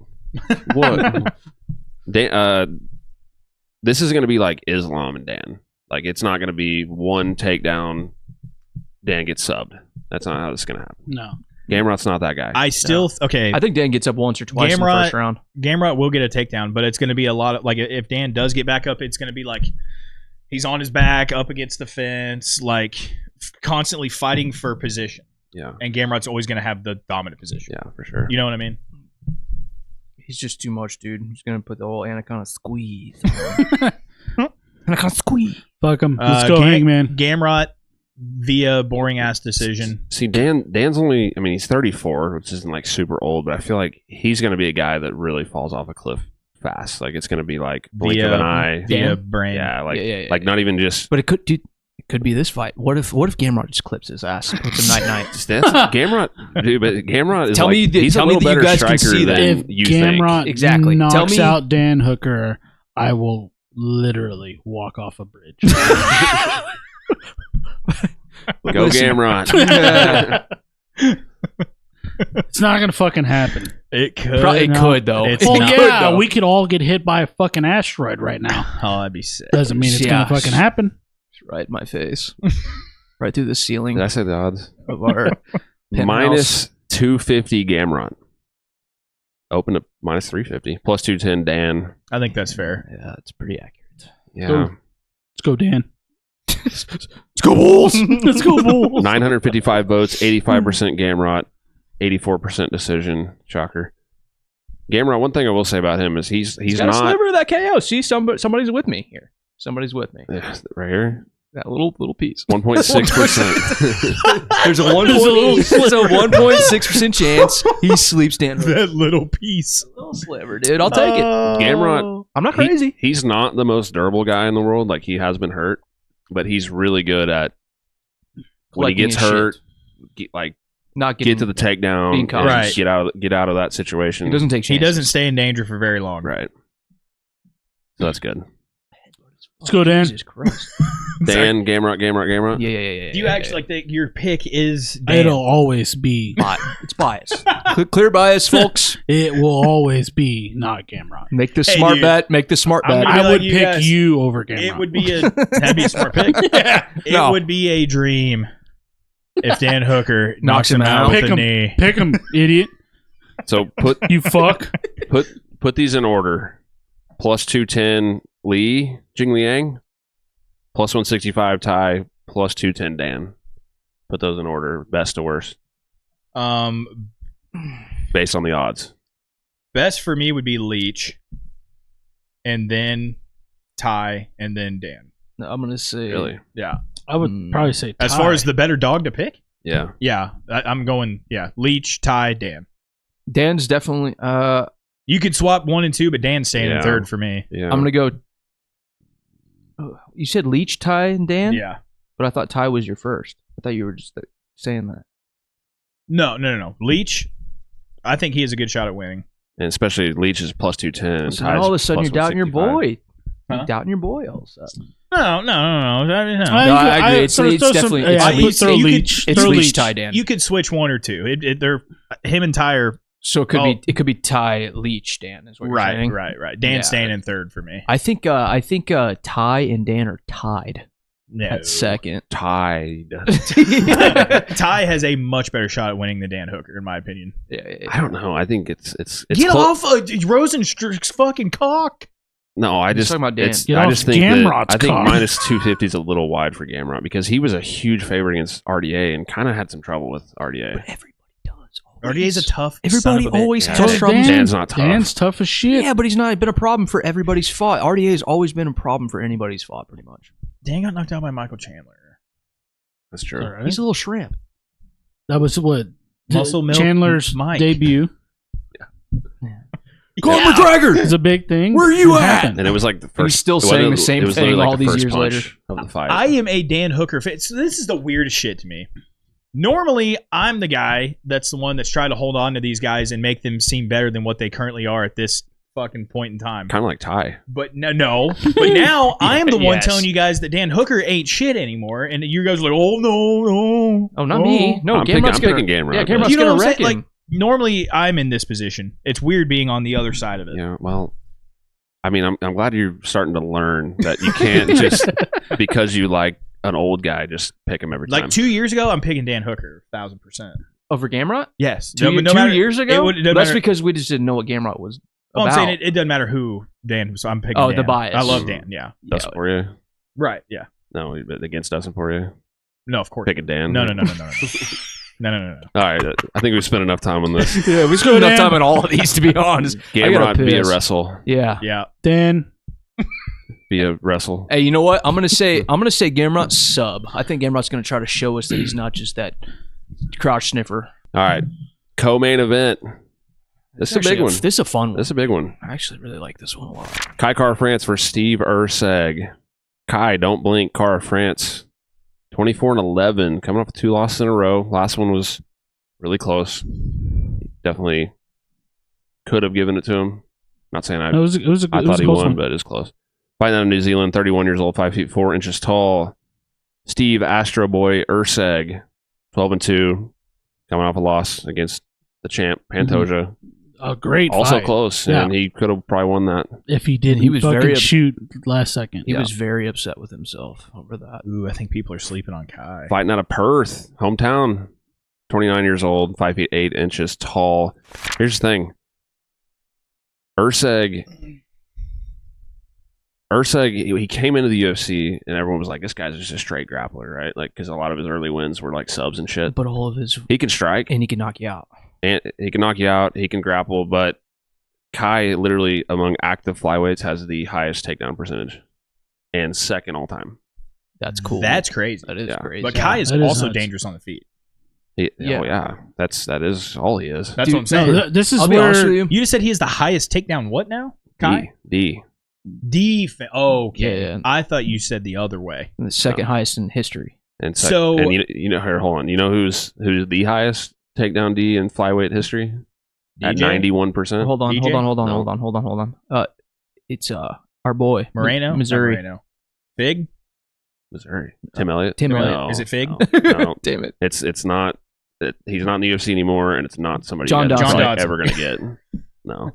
What? Dan, this is going to be like Islam and Dan. Like, it's not going to be one takedown, Dan gets subbed. That's not how this is going to happen. No. Gamrot's not that guy. I think Dan gets up once or twice in the first round. Gamrot will get a takedown, but it's going to be a lot of, like, if Dan does get back up, it's going to be like he's on his back, up against the fence, like, constantly fighting for position. Yeah. And Gamrot's always going to have the dominant position. Yeah, for sure. You know what I mean? He's just too much, dude. He's going to put the whole Anaconda squeeze. Anaconda squeeze. Fuck him. Let's go, Hangman. Gamrot via boring-ass decision. See, Dan's only, I mean, he's 34, which isn't like super old, but I feel like he's going to be a guy that really falls off a cliff fast. Like, it's going to be like blink of an eye. Via brain. Yeah, like not even just. But it It could be this fight. What if Gamrot just clips his ass and puts him night? Gamrot, dude, but Gamrot is tell me he's tell a me little that better you guys can striker see that. than If you Gamrot think. Exactly. knocks Tell me- out Dan Hooker, I will literally walk off a bridge. Go Gamrot. It's not gonna fucking happen. It could. It could though. It's Oh not. yeah, we could all get hit by a fucking asteroid right now. Oh, that'd be sick. Doesn't mean it's gonna fucking happen. Right in my face. Right through the ceiling Did I say the odds? of our Minus 250 Gamrot. Open up minus 350. Plus 210 Dan. I think that's fair. Yeah, it's pretty accurate. Yeah. Let's go, Dan. Let's go Bulls. Let's go, Bulls. 955 votes, 85% Gamrot, 84% decision. Shocker. Gamrot, one thing I will say about him is he's got a not sliver of that KO. See, somebody's with me here. Somebody's with me. right here. That little piece. 1.6%. There's a 1.6% chance he sleeps Dan Hooker. That little piece. A little sliver, dude. I'll take it. Gamrot, I'm not crazy. he's not the most durable guy in the world. Like, he has been hurt, but he's really good at when he Collecting gets his hurt, shit. not get to the takedown, being and cautious. Right. get out of that situation. He doesn't take chances. He doesn't stay in danger for very long. Right. So that's good. Let's go, Dan. Jesus Christ. Dan, Gamrot. Yeah. Do you actually think your pick is Dan? It'll always be. It's bias. Clear bias, folks. It will always be not Gamrot. Make the Hey, smart dude. bet. Make the smart I'm bet. gonna- I would you pick guys- you over Gamrot. It would be that'd be a smart pick. Yeah. It No. would be a dream if Dan Hooker Knocks knocks him him out out. with Pick a him. knee. Pick him, idiot. So put You fuck. these in order. Plus 210 Lee, Jingliang. Plus 165 Tai. Plus 210 Dan. Put those in order, best to worst, based on the odds. Best for me would be Leach, and then Ty, and then Dan. I'm going to say. Really? Yeah. I would probably say As Ty. far as the better dog to pick, Yeah. yeah, I'm going. Yeah, Leach, Ty, Dan. Dan's definitely. You could swap 1 and 2, but Dan's staying in Yeah. third for me. Yeah. I'm going to go. You said Leach, Ty, and Dan? Yeah. But I thought Ty was your first. I thought you were just saying that. No. Leach, I think he has a good shot at winning. And especially Leach is plus 210. So now all of a sudden you're doubting your boy. Huh? You're doubting your boy all of a sudden. No. I agree. It's definitely- I it's- would throw you could- Leach. It's Throw Leach, Leach. Ty, Dan. You could switch 1 or 2. They're him and Ty are So it could be Ty, Leach, Dan. Is what you're saying. right. Dan Yeah. staying in third for me. I think Ty and Dan are tied No. at second. Tied. Ty has a much better shot at winning than Dan Hooker, in my opinion. Yeah. I don't know. I think it's Get close. off Rozenstruik's fucking cock. No, I just talking about Dan. it's, Get I off just think Gamrot's I think cock. minus 250 is a little wide for Gamrot because he was a huge favorite against RDA and kind of had some trouble with RDA. But everybody does. RDA's a tough. Everybody son of a bitch. always Yeah. has So troubles. Dan's not tough. Dan's tough as shit. Yeah, but he's not been a problem for everybody's fought. RDA has always been a problem for anybody's fought, pretty much. Dan got knocked out by Michael Chandler. That's true. All right. He's a little shrimp. That was what Muscle Milk Chandler's Mike. debut. Conor McGregor! It's a big thing. Where you It at? happened. And it was like the first. he's still it saying wasn't- the same it was thing literally all the these first years punch later. of the fight. I am a Dan Hooker fan. So this is the weirdest shit to me. Normally, I'm the guy that's the one that's trying to hold on to these guys and make them seem better than what they currently are at this fucking point in time. Kind of like Ty. But no. But now I am the one Yes. telling you guys that Dan Hooker ain't shit anymore, and you guys are like, oh no. Oh, not me. No, I'm picking Gamrot. Yeah, but- Gamrot's You know gonna what I'm wreck saying? him. Like, normally I'm in this position. It's weird being on the other side of it. Yeah. Well, I mean, I'm glad you're starting to learn that you can't just because you like an old guy just pick him every time. Like 2 years ago, I'm picking Dan Hooker, 1,000%. Over Gamrot? Yes. Two years ago? That's because we just didn't know what Gamrot was Well, about. I'm saying it doesn't matter who Dan. So I'm picking. Oh, Dan. the bias. I love Dan. Yeah. Dustin Poirier. Right. Yeah. No, but against Dustin Poirier. No, of course. Picking Dan. No. No. All right, I think we've spent enough time on this. Yeah, we spent enough time on all of these, to be honest. Gamrot be a piss. wrestle. Yeah. Yeah. Dan. Be a wrestle. Hey, you know what? I'm gonna say Gamrot sub. I think Gamrot's gonna try to show us that he's not just that crouch sniffer. All right, co-main event. This is a big one. This is a fun one. This is a big one. I actually really like this one a lot. Kai Car France versus Steve Erceg. Kai, don't blink. Car France 24-11, coming off 2 losses in a row. Last one was really close. Definitely could have given it to him. Not saying I thought he won, but it was close. Fighting out of New Zealand, 31 years old, 5 feet 4 inches tall. Steve Astro Boy Erceg, 12-2, coming off a loss against the champ Pantoja. A great also fight. Close, and he could have probably won that. If he did, he was very shoot last second. He was very upset with himself over that. Ooh, I think people are sleeping on Kai. Fighting out of Perth, hometown, 29 years old, 5 feet 8 inches tall. Here's the thing. Erceg, he came into the UFC, and everyone was like, this guy's just a straight grappler, right? Like, because a lot of his early wins were like subs and shit. But all of his... He can strike. And he can knock you out. And he can knock you out. He can grapple, but Kai, literally, among active flyweights, has the highest takedown percentage and second all time. That's cool. That's crazy. That is crazy. But Kai is also dangerous on the feet. Oh yeah, that is all he is. That's what I'm saying. No, this is I'll where be honest with you. You just said he is the highest takedown. What now, Kai? D. Okay. Yeah. I thought you said the other way. The second highest in history. And you know, here, hold on. You know who's the highest takedown D in flyweight history? At 91%. Hold on. It's our boy Moreno, Missouri. Moreno. Fig, Missouri. Tim Elliott. No. Is it Fig? No. Damn it. It's not. He's not in the UFC anymore, and it's not somebody John that's Dodson. like ever going to get. No.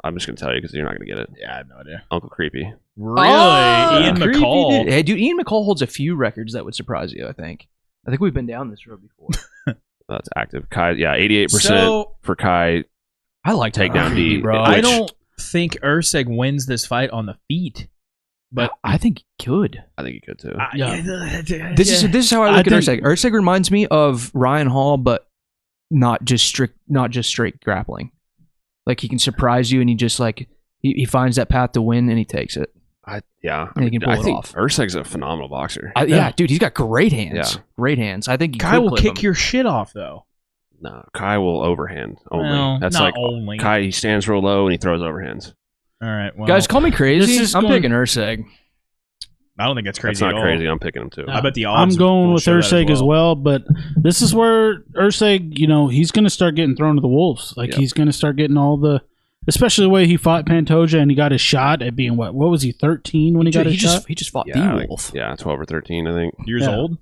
I'm just going to tell you because you're not going to get it. Yeah, I have no idea. Uncle Creepy. Really? Ian McCall. Hey, dude, Ian McCall holds a few records that would surprise you, I think. We've been down this road before. That's active. Kai, 88% for Kai. I like takedown D, bro. I don't think Erceg wins this fight on the feet, but I think he could. I think he could too. This is how I look at Erceg. Erceg reminds me of Ryan Hall, but not just straight grappling. Like he can surprise you, and he just like he finds that path to win, and he takes it. And he can pull it off. Erceg's a phenomenal boxer. Dude, he's got great hands. Yeah. Great hands. I think Kai will kick your shit off though. No, Kai will overhand only. Well, That's not like only. Kai. He stands real low and he throws overhands. All right, well, guys, call me crazy. I'm picking Erceg. I don't think that's crazy. That's not at all. crazy. I'm picking him too. I bet the odds. I'm going with show that Erceg as well, but this is where Erceg, he's going to start getting thrown to the wolves. Like he's going to start getting all the, especially the way he fought Pantoja and he got his shot at being what was he 13 when he got his shot? He just fought the wolf. 12 or 13, I think. Years old.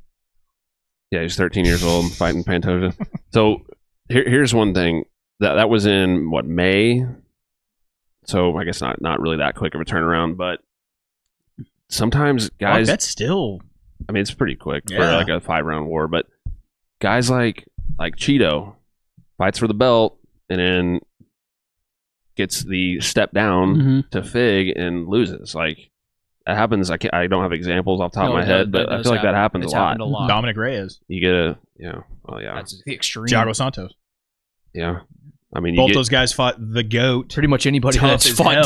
Yeah, he's 13 years old fighting Pantoja. So here's one thing that was in May. So I guess not really that quick of a turnaround, but sometimes guys, that's still. I mean, it's pretty quick for like a 5-round war, but guys like Cheeto fights for the belt and then gets the step down to Fig and loses. Like that happens. I don't have examples off the top of my head, but I feel like that happens a lot. Dominic Reyes. You get a That's the extreme. Thiago Santos. Yeah. I mean, both those guys fought the GOAT. Pretty much anybody that's fought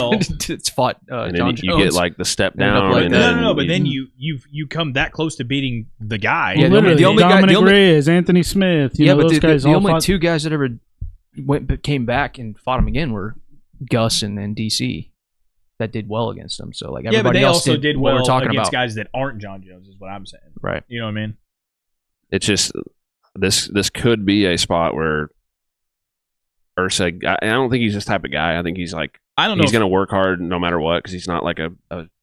and John then you get like the step down. Like no. But then you come that close to beating the guy. Yeah, literally. Dominic Reyes, Anthony Smith. But those guys the only two guys that ever came back and fought him again were Gus and then DC that did well against him. So like everybody but they else also did well against about. Guys that aren't John Jones is what I'm saying. Right. You know what I mean? It's just this could be a spot where Erceg, I don't think he's this type of guy. I think he's like he's going to work hard no matter what because he's not like a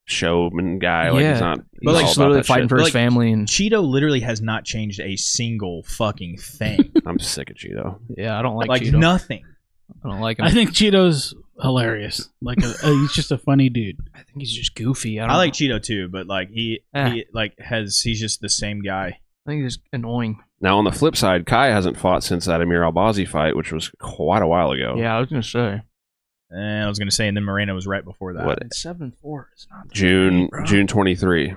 showman guy. Like he's not. But like he's literally fighting for his family. And Cheeto literally has not changed a single fucking thing. I'm sick of Cheeto. Yeah, I don't like Cheeto. Nothing. I don't like him. I think Cheeto's hilarious. Like he's just a funny dude. I think he's just goofy. I like Cheeto too, but like he's just the same guy. I think he's annoying. Now on the flip side, Kai hasn't fought since that Amir Albazi fight, which was quite a while ago. Yeah, I was gonna say. And then Moreno was right before that. What? 7-4 is not June 23.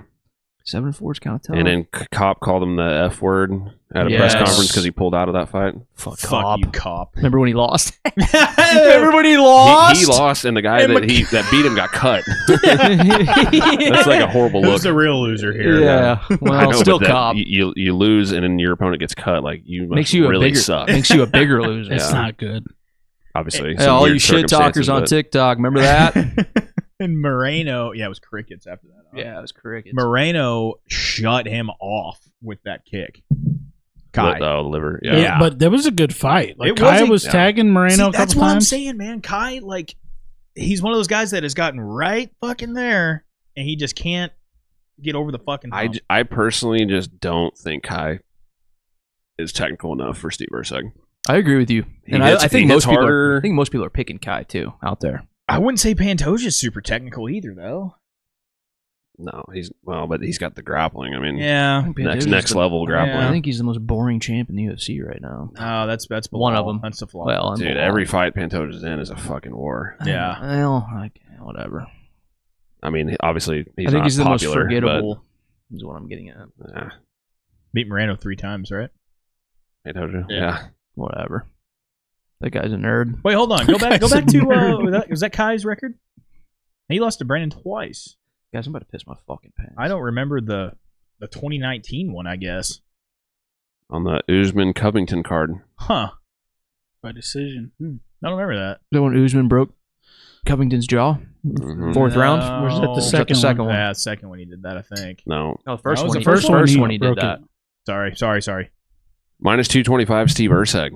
7-4 is kind of tough. And then Cop called him the F word at a press conference because he pulled out of that fight. Fuck you, Cop. Remember when he lost? Remember when he lost? He lost, and the guy that beat him got cut. That's like a horrible look. Who's the real loser here? Yeah. Well, still Cop. You lose, and then your opponent gets cut. Like you must really suck. Makes you a bigger loser. It's not good. Obviously. Hey, all you shit talkers on TikTok, remember that? And Moreno, it was crickets after that. Huh? Yeah, it was crickets. Moreno shut him off with that kick. Kai. The liver. Yeah, but there was a good fight. Like, It Kai was was tagging Moreno a couple that's what I'm times. saying, man. Kai, like, he's one of those guys that has gotten right fucking there, and he just can't get over the fucking hump. I personally just don't think Kai is technical enough for Steve Erceg. I agree with you, and I think most people are picking Kai too out there. I wouldn't say Pantoja's super technical either, though. No, but he's got the grappling. I mean, next level grappling. I think he's the most boring champ in the UFC right now. Oh, that's one of them. That's the flaw. Well, dude, every fight Pantoja's in is a fucking war. Yeah. Well, whatever. I mean, obviously, I think he's the most popular, forgettable. Is what I'm getting at. Yeah. Beat Moreno 3 times, right? Pantoja. Yeah. Whatever. That guy's a nerd. Wait, hold on. Go back to was that Kai's record? He lost to Brandon twice. Guys, I'm about to piss my fucking pants. I don't remember the 2019 one, I guess. On the Usman Covington card. Huh. By decision. I don't remember that. The one Usman broke Covington's jaw? Mm-hmm. Fourth round? Or is that the second one? Yeah, the second one he did that, I think. No. Oh, the first That was one. the first one he did that. Sorry. Minus 225, Steve Erceg.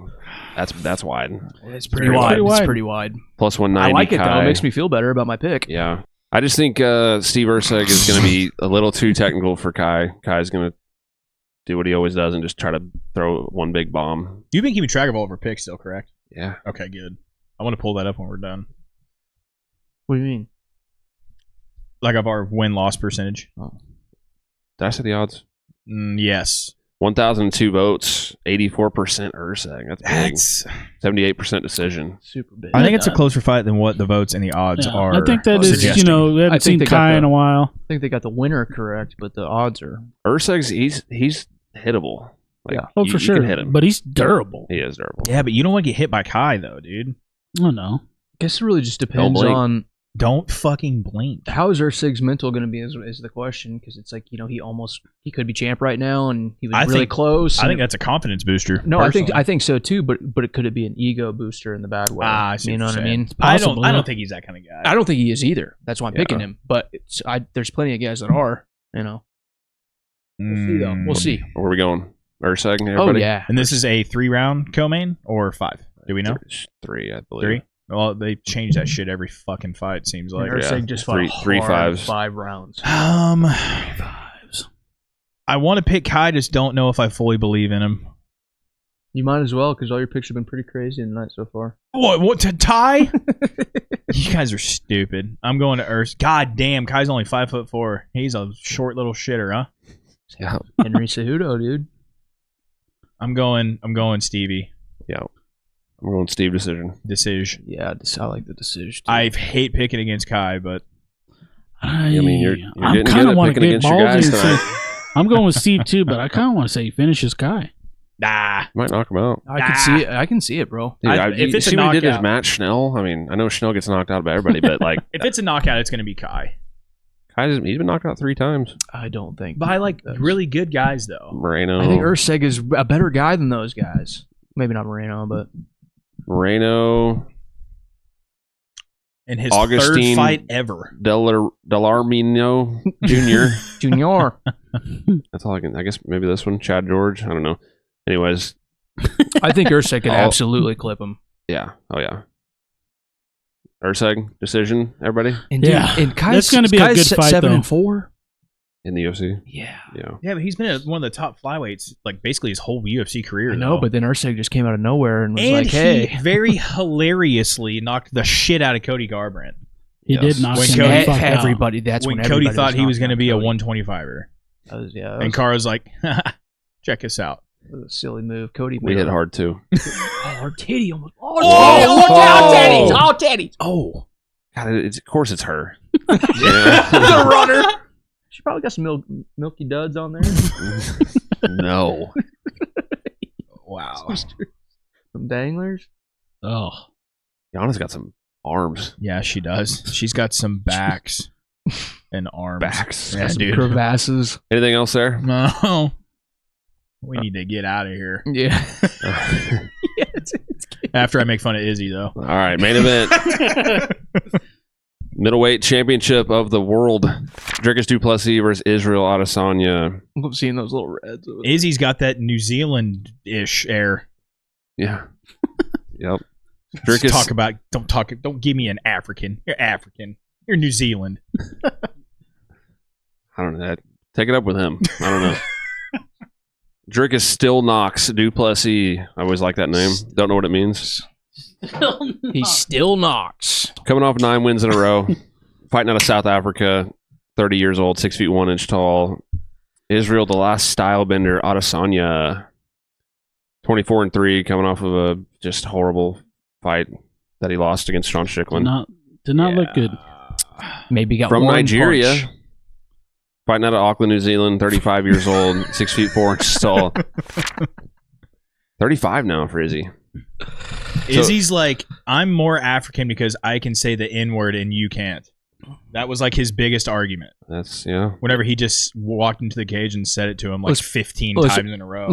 That's wide. It's pretty wide. It's pretty wide. Plus 190. I like it, Kai. though. It makes me feel better about my pick. Yeah. I just think Steve Erceg is going to be a little too technical for Kai. Kai's going to do what he always does and just try to throw one big bomb. You've been keeping track of all of our picks still, correct? Yeah. Okay, good. I want to pull that up when we're done. What do you mean? Like of our win-loss percentage. Oh. Did I say the odds? Yes. 1,002 votes, 84% Erceg. That's big. 78% decision. Super big. I think it's a closer fight than what the votes and the odds are. I think that is, suggesting. we haven't seen Kai in a while. I think they got the winner correct, but the odds are... Erceg's, he's hittable. Like, for you sure. can hit him. But he's durable. He is durable. Yeah, but you don't want to get hit by Kai, though, dude. Oh, no. I guess it really just depends on... Don't fucking blink. How is Erceg's mental going to be is the question, because it's like, he could be champ right now, and he was really close. I think that's a confidence booster. No, I think so too, but could it be an ego booster in the bad way? I see, you know what I mean? I don't think he's that kind of guy. I don't think he is either. That's why I'm picking him. But there's plenty of guys that are. We'll see though. We'll see. Where are we going? Erceg, everybody? Oh yeah. And this is a 3-round co-main or 5? Do we know? 3, I believe. 3. Well, they change that shit every fucking fight. It seems like Erceg just fought 3 5s. 5 rounds. 5s. I want to pick Kai. Just don't know if I fully believe in him. You might as well, because all your picks have been pretty crazy tonight so far. What to tie? You guys are stupid. I'm going to Erceg. God damn, Kai's only 5'4". He's a short little shitter, huh? Yeah. Henry Cejudo, dude. I'm going Stevie. Yeah. I'm going Steve decision. Yeah, I like the decision. I hate picking against Kai, but I mean, you're I kind of want to get ballsy and say I'm going with Steve too, but I kind of want to say he finishes Kai. Nah, might knock him out. I can see it. I can see it, bro. Dude, if it's see a what he did knockout, as Matt Schnell. I mean, I know Schnell gets knocked out by everybody, but like, if it's a knockout, it's going to be Kai. He's been knocked out 3 times. I don't think by like really good guys though. Moreno. I think Erceg is a better guy than those guys. Maybe not Moreno, but Moreno. In his Augustine third fight ever. Delarmino Jr. Junior. That's all I can. I guess maybe this one, Chad George. I don't know. Anyways, I think Erceg could absolutely clip him. Yeah. Oh yeah. Erceg decision. Everybody. And dude, and that's going to be a good fight 7-4 in the UFC. Yeah. But he's been one of the top flyweights like basically his whole UFC career. I know, but then Erceg just came out of nowhere and was and like, "Hey!" He very hilariously knocked the shit out of Cody Garbrandt. He did knock everybody. That's when Cody thought he was going to be a 125er. And Cara's like, check us out. That was a silly move. Cody. We hit hard too. Our titty almost. Teddy. Oh, God! Of course, it's her. The runner. She probably got some milky duds on there. No. Wow. Some danglers. Oh, Yana's got some arms. Yeah, she does. She's got some backs and arms. Yeah, some crevasses. Anything else there? No. We need to get out of here. Yeah. After I make fun of Izzy, though. All right, main event. Middleweight championship of the world. Dricus du Plessis versus Israel Adesanya. I'm seeing those little reds. Izzy's got that New Zealand-ish air. Yeah. Yep. Dricus, don't give me an African. You're African. You're New Zealand. I don't know. Take it up with him. I don't know. Dricus still knocks du Plessis. I always like that name. Don't know what it means. He still knocks. Coming off 9 wins in a row. Fighting out of South Africa. 30 years old, 6 feet 1 inch tall. Israel, the last style bender. Adesanya, 24-3, coming off of a just horrible fight that he lost against Sean Strickland. Did not look good. Maybe got from one Nigeria. punch. Fighting out of Auckland, New Zealand. 35 years old, 6 feet 4 inches tall. 35 now for Izzy. Izzy's like, I'm more African because I can say the N-word and you can't. That was like his biggest argument. That's Whenever he just walked into the cage and said it to him like 15 times in a row.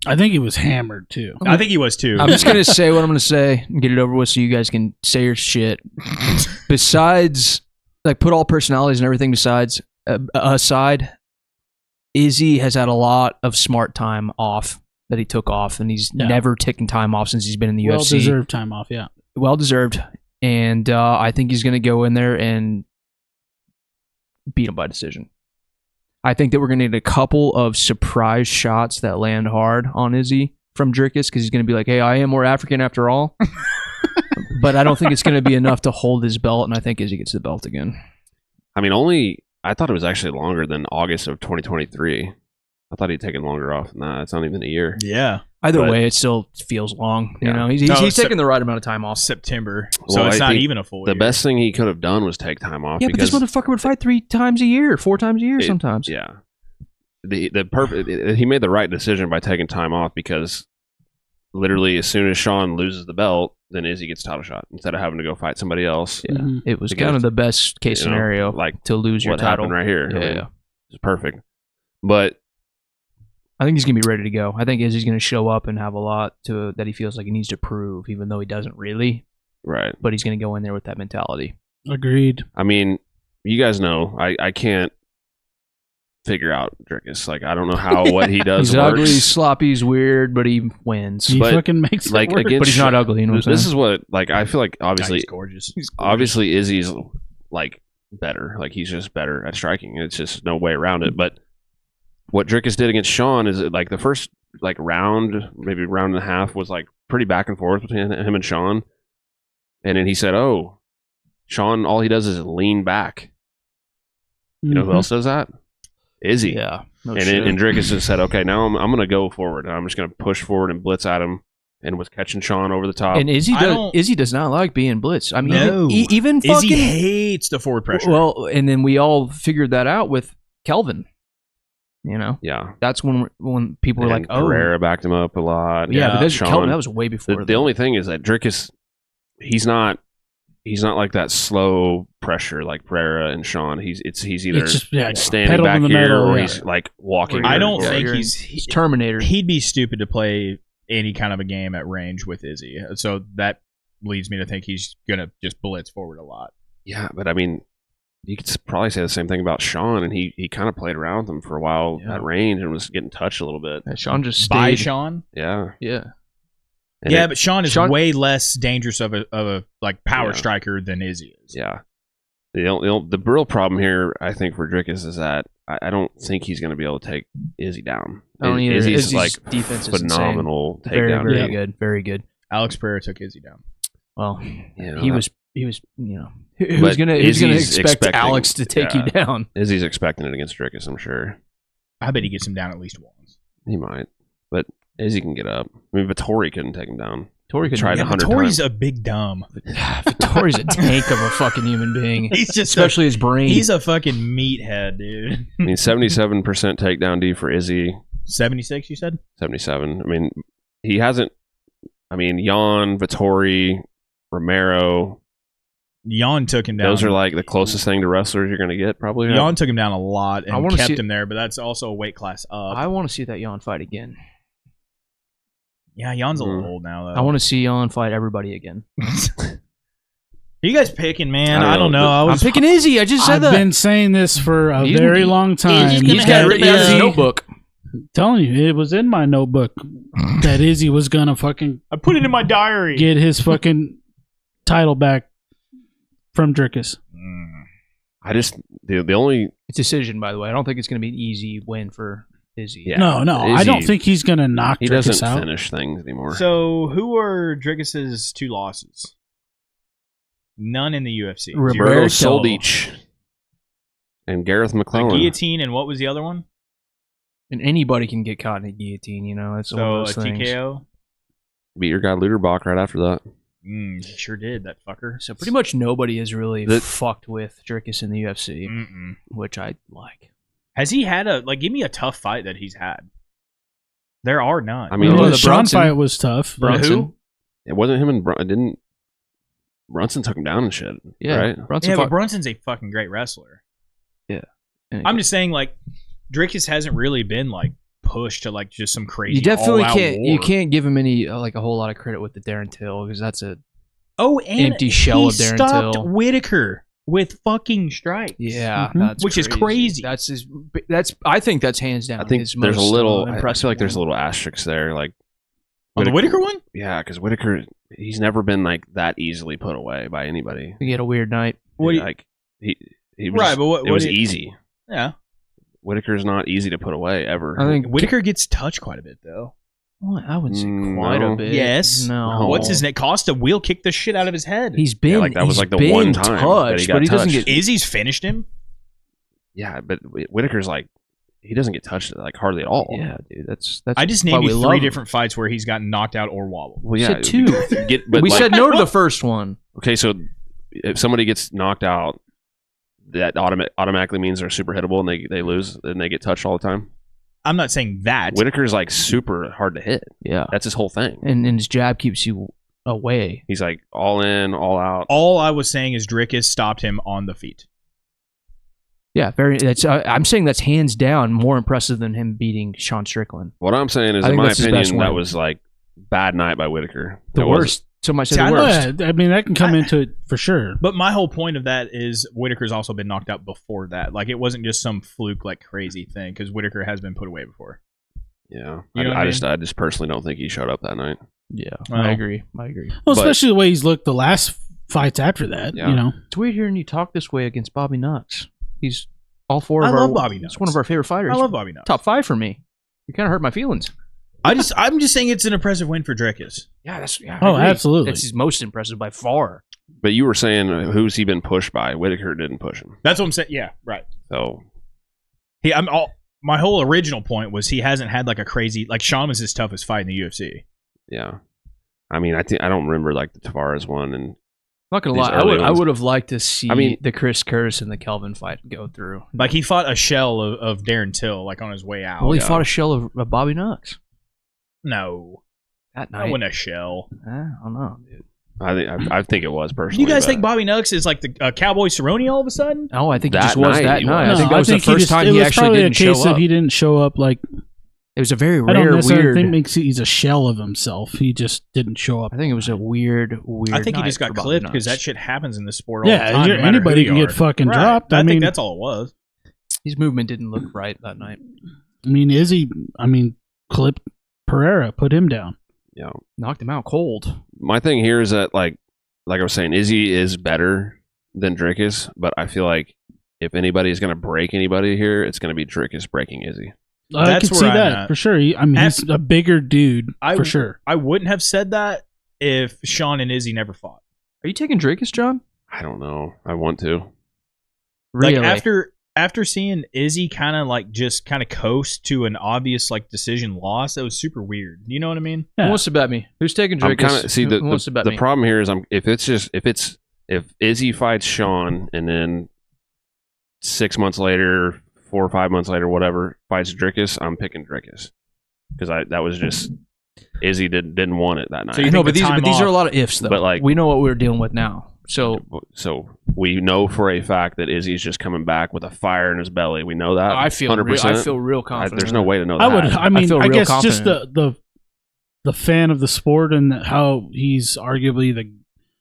I think he was hammered too. I think he was too. I'm just gonna say what I'm gonna say and get it over with, so you guys can say your shit. Besides, like, put all personalities and everything aside, Izzy has had a lot of smart time off that he took off, and he's never taken time off since he's been in the UFC. Well-deserved time off, yeah. Well-deserved. And I think he's going to go in there and beat him by decision. I think that we're going to need a couple of surprise shots that land hard on Izzy from Dricus, because he's going to be like, hey, I am more African after all. But I don't think it's going to be enough to hold his belt, and I think Izzy gets the belt again. I mean, I thought it was actually longer than August of 2023. I thought he'd taken longer off than that. It's not even a year. Yeah. Either way, it still feels long. You know, he's taking the right amount of time off. September, so it's not even a full year. The best thing he could have done was take time off. Yeah, but this motherfucker would fight 3 times a year, 4 times a year sometimes. Yeah. He made the right decision by taking time off, because literally as soon as Sean loses the belt, then Izzy gets title shot instead of having to go fight somebody else. Yeah. Mm-hmm. It was kind of the best case scenario, like, to lose your title. What happened right here. Yeah. It's perfect. But I think he's going to be ready to go. I think Izzy's going to show up and have a lot that he feels like he needs to prove, even though he doesn't really. Right. But he's going to go in there with that mentality. Agreed. I mean, you guys know, I can't figure out Dricus. Like, I don't know what he does. He's works. ugly, he's sloppy, he's weird, but he wins. He fucking makes it like, work. But he's not ugly. You know what I'm this saying? is what, like, I feel like obviously, he's gorgeous. Obviously, Izzy's like better. Like, he's just better at striking. It's just no way around it. But what Dricus did against Sean is, like, the first round, maybe round and a half, was like pretty back and forth between him and Sean. And then he said, "Oh, Sean, all he does is lean back." You know who else does that? Izzy. Yeah. And Dricus just said, "Okay, now I'm going to go forward. I'm just going to push forward and blitz at him." And was catching Sean over the top. And Izzy does not like being blitzed. I mean, no. even fucking Izzy hates the forward pressure. Well, and then we all figured that out with Kelvin. You know, yeah, that's when people were like, "Oh, Pereira backed him up a lot." Yeah, but Kelvin, that was way before. The only thing is that Dricus, he's not like that slow pressure like Pereira and Sean. He's either standing back here or he's like walking. I don't think he's Terminator. He'd be stupid to play any kind of a game at range with Izzy. So that leads me to think he's gonna just blitz forward a lot. Yeah, but I mean, you could probably say the same thing about Sean, and he kind of played around with him for a while at range and was getting touched a little bit. Yeah, Sean just stayed. By Sean? Yeah. Yeah. But Sean is way less dangerous of a like power striker than Izzy is. Yeah. The real problem here, I think, for Dricus is that I don't think he's going to be able to take Izzy down. Izzy's like defense phenomenal takedown. Very good. Very good. Alex Pereira took Izzy down. Well, he was, you know, who's gonna expect Alex to take you down? Izzy's expecting it against Dricus, I'm sure. I bet he gets him down at least once. He might, but Izzy can get up. I mean, Vettori couldn't take him down. Vettori tried 100 times. Vittori's a big dumb. Vittori's a tank of a fucking human being. He's just especially his brain. He's a fucking meathead, dude. I mean, 77% takedown D for Izzy. 76, you said? 77. I mean, he hasn't. I mean, Jan, Vettori, Romero. Jan took him down. Those are like the closest thing to wrestlers you're going to get, probably. Jan took him down a lot and kept him there, but that's also a weight class up. I want to see that Jan fight again. Yeah, Jan's a little old now, though. I want to see Jan fight everybody again. you guys picking, man? I don't know. I'm picking Izzy. I just said that. I've been saying this for a very long time. He's got it written in his notebook. I'm telling you, it was in my notebook that Izzy was gonna fucking. I put it in my diary. Get his fucking title back from Dricus. I just the only decision, by the way. I don't think it's gonna be an easy win for Izzy. Yeah. No, Izzy, I don't think he's gonna knock. He Dricus doesn't out. finish things anymore. So who are Dricus's 2 losses? None in the UFC. Roberto Soldic and Gareth McClellan. Guillotine, and what was the other one? And anybody can get caught in a guillotine, you know. That's so one of those a things. TKO. Beat your guy Luderbach right after that. He sure did, that fucker. So pretty much nobody has really fucked with Dricus in the UFC, which I like. Has he had give me a tough fight that he's had? There are none. I mean, the Sean fight was tough. Who? It wasn't him and Brunson took him down and shit. Yeah, right? But Brunson's a fucking great wrestler. Yeah. I'm just saying, Dricus hasn't really been pushed to just some crazy. You definitely can't. War. You can't give him any a whole lot of credit with the Darren Till, because that's a and empty shell of Darren Till. He stopped Whitaker with fucking strikes. Yeah, which is crazy. That's I think that's hands down. I think his there's a little. I impressive feel like there's a little asterisk there, on the Whitaker one. Yeah, because Whitaker, he's never been that easily put away by anybody. He had a weird night. He was, right, but it was easy. Yeah. Whitaker's not easy to put away ever. I think Whitaker gets touched quite a bit, though. Well, I would say quite a bit. Yes. No. What's his name? Costa wheel kicked the shit out of his head. He's been that was the one time that he got touched. Doesn't get. Izzy's finished him. Yeah, but Whitaker's he doesn't get touched hardly at all. Yeah, dude. That's. I just named you 3 different fights where he's gotten knocked out or wobbled. Well, yeah, said 2. We said no to the first one. Okay, so if somebody gets knocked out, that automatically means they're super hittable and they lose and they get touched all the time. I'm not saying that. Whitaker's super hard to hit. Yeah, that's his whole thing. And his jab keeps you away. He's all in, all out. All I was saying is Dricus stopped him on the feet. Yeah, I'm saying that's hands down more impressive than him beating Sean Strickland. What I'm saying is, in my opinion, that was bad night by Whitaker. The worst. Somebody said the worst. I mean, that can come into it for sure. But my whole point of that is Whitaker's also been knocked out before that. It wasn't just some fluke crazy thing, because Whitaker has been put away before. Yeah, I just personally don't think he showed up that night. Yeah, I agree. Well, especially the way he's looked the last fights after that. Yeah. You know, it's weird hearing you talk this way against Bobby Knox. He's all 4 of I love Bobby Knox. He's one of our favorite fighters. I love Bobby Knox. Top 5 for me. You kind of hurt my feelings. I'm just saying it's an impressive win for Dricus. Yeah, absolutely. That's his most impressive by far. But you were saying who's he been pushed by? Whitaker didn't push him. That's what I'm saying. Yeah, right. So my whole original point was he hasn't had a crazy Sean was his toughest fight in the UFC. Yeah, I mean, I don't remember the Tavares one, and I'm not gonna lie, I would have liked to see the Chris Curtis and the Kelvin fight go through. He fought a shell of Darren Till on his way out. Well, he fought a shell of Bobby Knox. No, that night. I wasn't a shell. I don't know, dude. I think it was personally. You guys think Bobby Knox is the Cowboy Cerrone all of a sudden? Oh, I think he just was that night. No, I think that was the first time he actually didn't show up. It was probably a case of he didn't show up. It was a very rare, I don't necessarily weird. think he's a shell of himself. He just didn't show up. I think it was a weird. I think he just got clipped because that shit happens in this sport all the time. Yeah, anybody can get fucking dropped. I think that's all it was. His movement didn't look right that night. I mean, Izzy, clipped Pereira, put him down. Yeah, knocked him out cold. My thing here is that like I was saying, Izzy is better than Dricus, but I feel like if anybody is going to break anybody here, it's going to be Dricus breaking Izzy. I can see that for sure. He's a bigger dude for sure. I wouldn't have said that if Sean and Izzy never fought. Are you taking Dricus, John? I don't know. I want to. Really? After seeing Izzy kind of coast to an obvious decision loss, that was super weird. You know what I mean? Yeah. Who wants to bet me? Who's taking Dricus? Who wants to bet me? The problem here is if Izzy fights Sean and then 6 months later, 4 or 5 months later, whatever, fights Dricus, I'm picking Dricus because that was just Izzy didn't want it that night. So you know, but these are a lot of ifs though. But we know what we're dealing with now. So we know for a fact that Izzy's just coming back with a fire in his belly. We know that. I feel 100%. I feel real confident. There's no way to know that. I guess just the fan of the sport and how he's arguably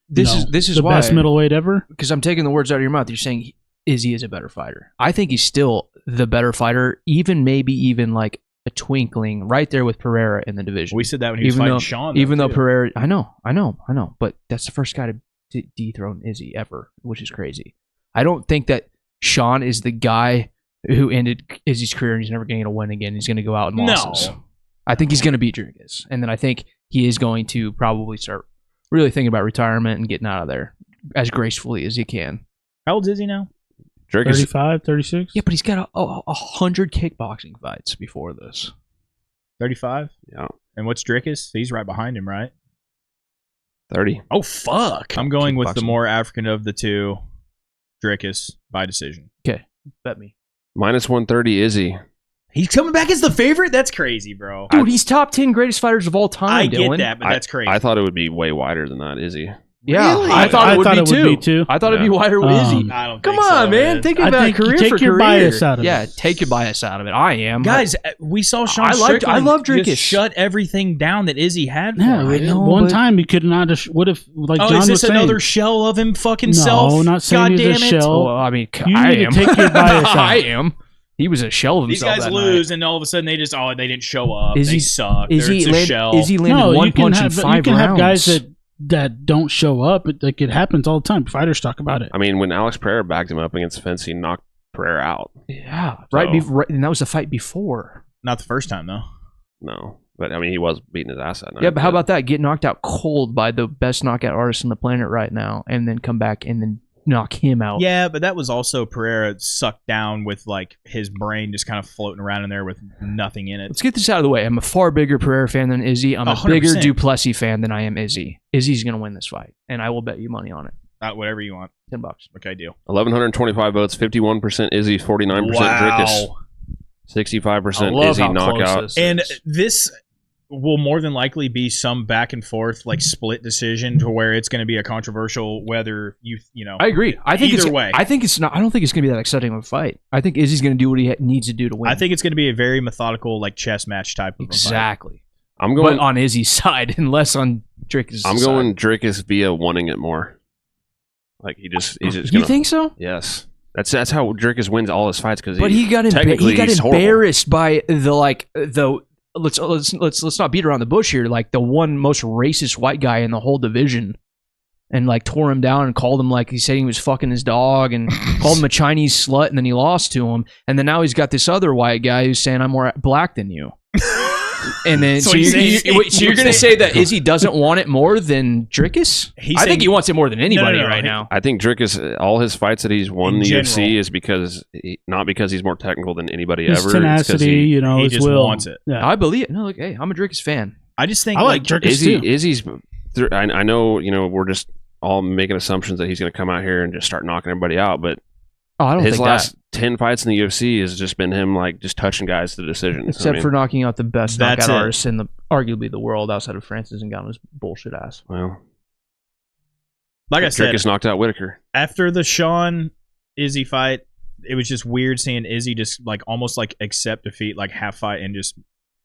this is the why best middleweight ever. Because I'm taking the words out of your mouth. You're saying Izzy is a better fighter. I think he's still the better fighter, maybe even like a twinkling right there with Pereira in the division. We said that when he was fighting Sean. Even though Pereira, I know, but that's the first guy to dethrone Izzy ever, which is crazy. I don't think that Sean is the guy who ended Izzy's career and he's never going to win again. He's going to go out in losses. No. I think he's going to beat Dricus. And then I think he is going to probably start really thinking about retirement and getting out of there as gracefully as he can. How old is he now? Dricus, 35, 36? Yeah, but he's got 100 kickboxing fights before this. 35? Yeah. And what's Dricus? He's right behind him, right? 30. Oh, fuck. I'm going with the more African of the two, Dricus, by decision. Okay. Bet me. Minus 130, Izzy. He's coming back as the favorite? That's crazy, bro. Dude, he's top 10 greatest fighters of all time, I get Dylan. that, but that's crazy. I thought it would be way wider than that, Izzy. Yeah, really? I thought it would be too. I thought it'd be wider with Izzy. I don't Come think on, so, man. Think about career take for your career. bias out of it. Yeah, take your bias out of it. I am. Guys, we saw Sean I love Dricus. just shut everything down that Izzy had for Yeah, him. one time he could not have, would have, like John was saying. Is this another shell of him fucking self? No, not saying God he's a shell. Well, I mean, you I need am. to take your bias out. I am. He was a shell of These himself. guys lose, and all of a sudden they just, they didn't show up. They suck. Izzy It's a shell. Izzy landed one punch in 5 rounds. You can have guys that don't show up. Like, it happens all the time. Fighters talk about it. I mean, when Alex Pereira backed him up against the fence, he knocked Pereira out. Yeah, right, and that was the fight before. Not the first time, though. No, but I mean, he was beating his ass that night. Yeah, but how about that? Get knocked out cold by the best knockout artist on the planet right now, and then come back and then knock him out. Yeah, but that was also Pereira sucked down with like his brain just kind of floating around in there with nothing in it. Let's get this out of the way. I'm a far bigger Pereira fan than Izzy. I'm 100%. A bigger Duplessis fan than I am Izzy. Izzy's going to win this fight, and I will bet you money on it. Whatever you want. $10. Okay, deal. 1,125 votes, 51% Izzy, 49% Dricus, 65% Izzy knockout. And this will more than likely be some back and forth, like split decision, to where it's going to be a controversial whether you know. I agree. I think either way. I think it's not. I don't think it's going to be that exciting of a fight. I think Izzy's going to do what he needs to do to win. I think it's going to be a very methodical, like chess match type of exactly. fight. I'm going on Izzy's side and less on Dricus' side. I'm going Dricus via wanting it more. Like he's just. You think so? Yes. That's how Dricus wins all his fights because. But he got embarrassed by the. Let's not beat around the bush here. Like the one most racist white guy in the whole division, and like tore him down and called him, like he said he was fucking his dog and called him a Chinese slut, and then he lost to him. And then now he's got this other white guy who's saying I'm more black than you. And then so you're going to say that Izzy doesn't want it more than Dricus? I think he wants it more than anybody right now. I think Dricus, all his fights that he's won in the UFC is because not because he's more technical than anybody his ever. Tenacity, he his just will. wants it. Yeah. I believe it. No, like, hey, I'm a Dricus fan. I just think I like Dricus too. Izzy's. I know we're just all making assumptions that he's going to come out here and just start knocking everybody out, but his last 10 fights in the UFC has just been him like just touching guys to decisions. Except for knocking out the best knockout artists in arguably the world outside of Francis Ngannou's bullshit ass. Well, like I said, Dricus knocked out Whitaker. After the Sean Izzy fight, it was just weird seeing Izzy just like almost like accept defeat like half fight and just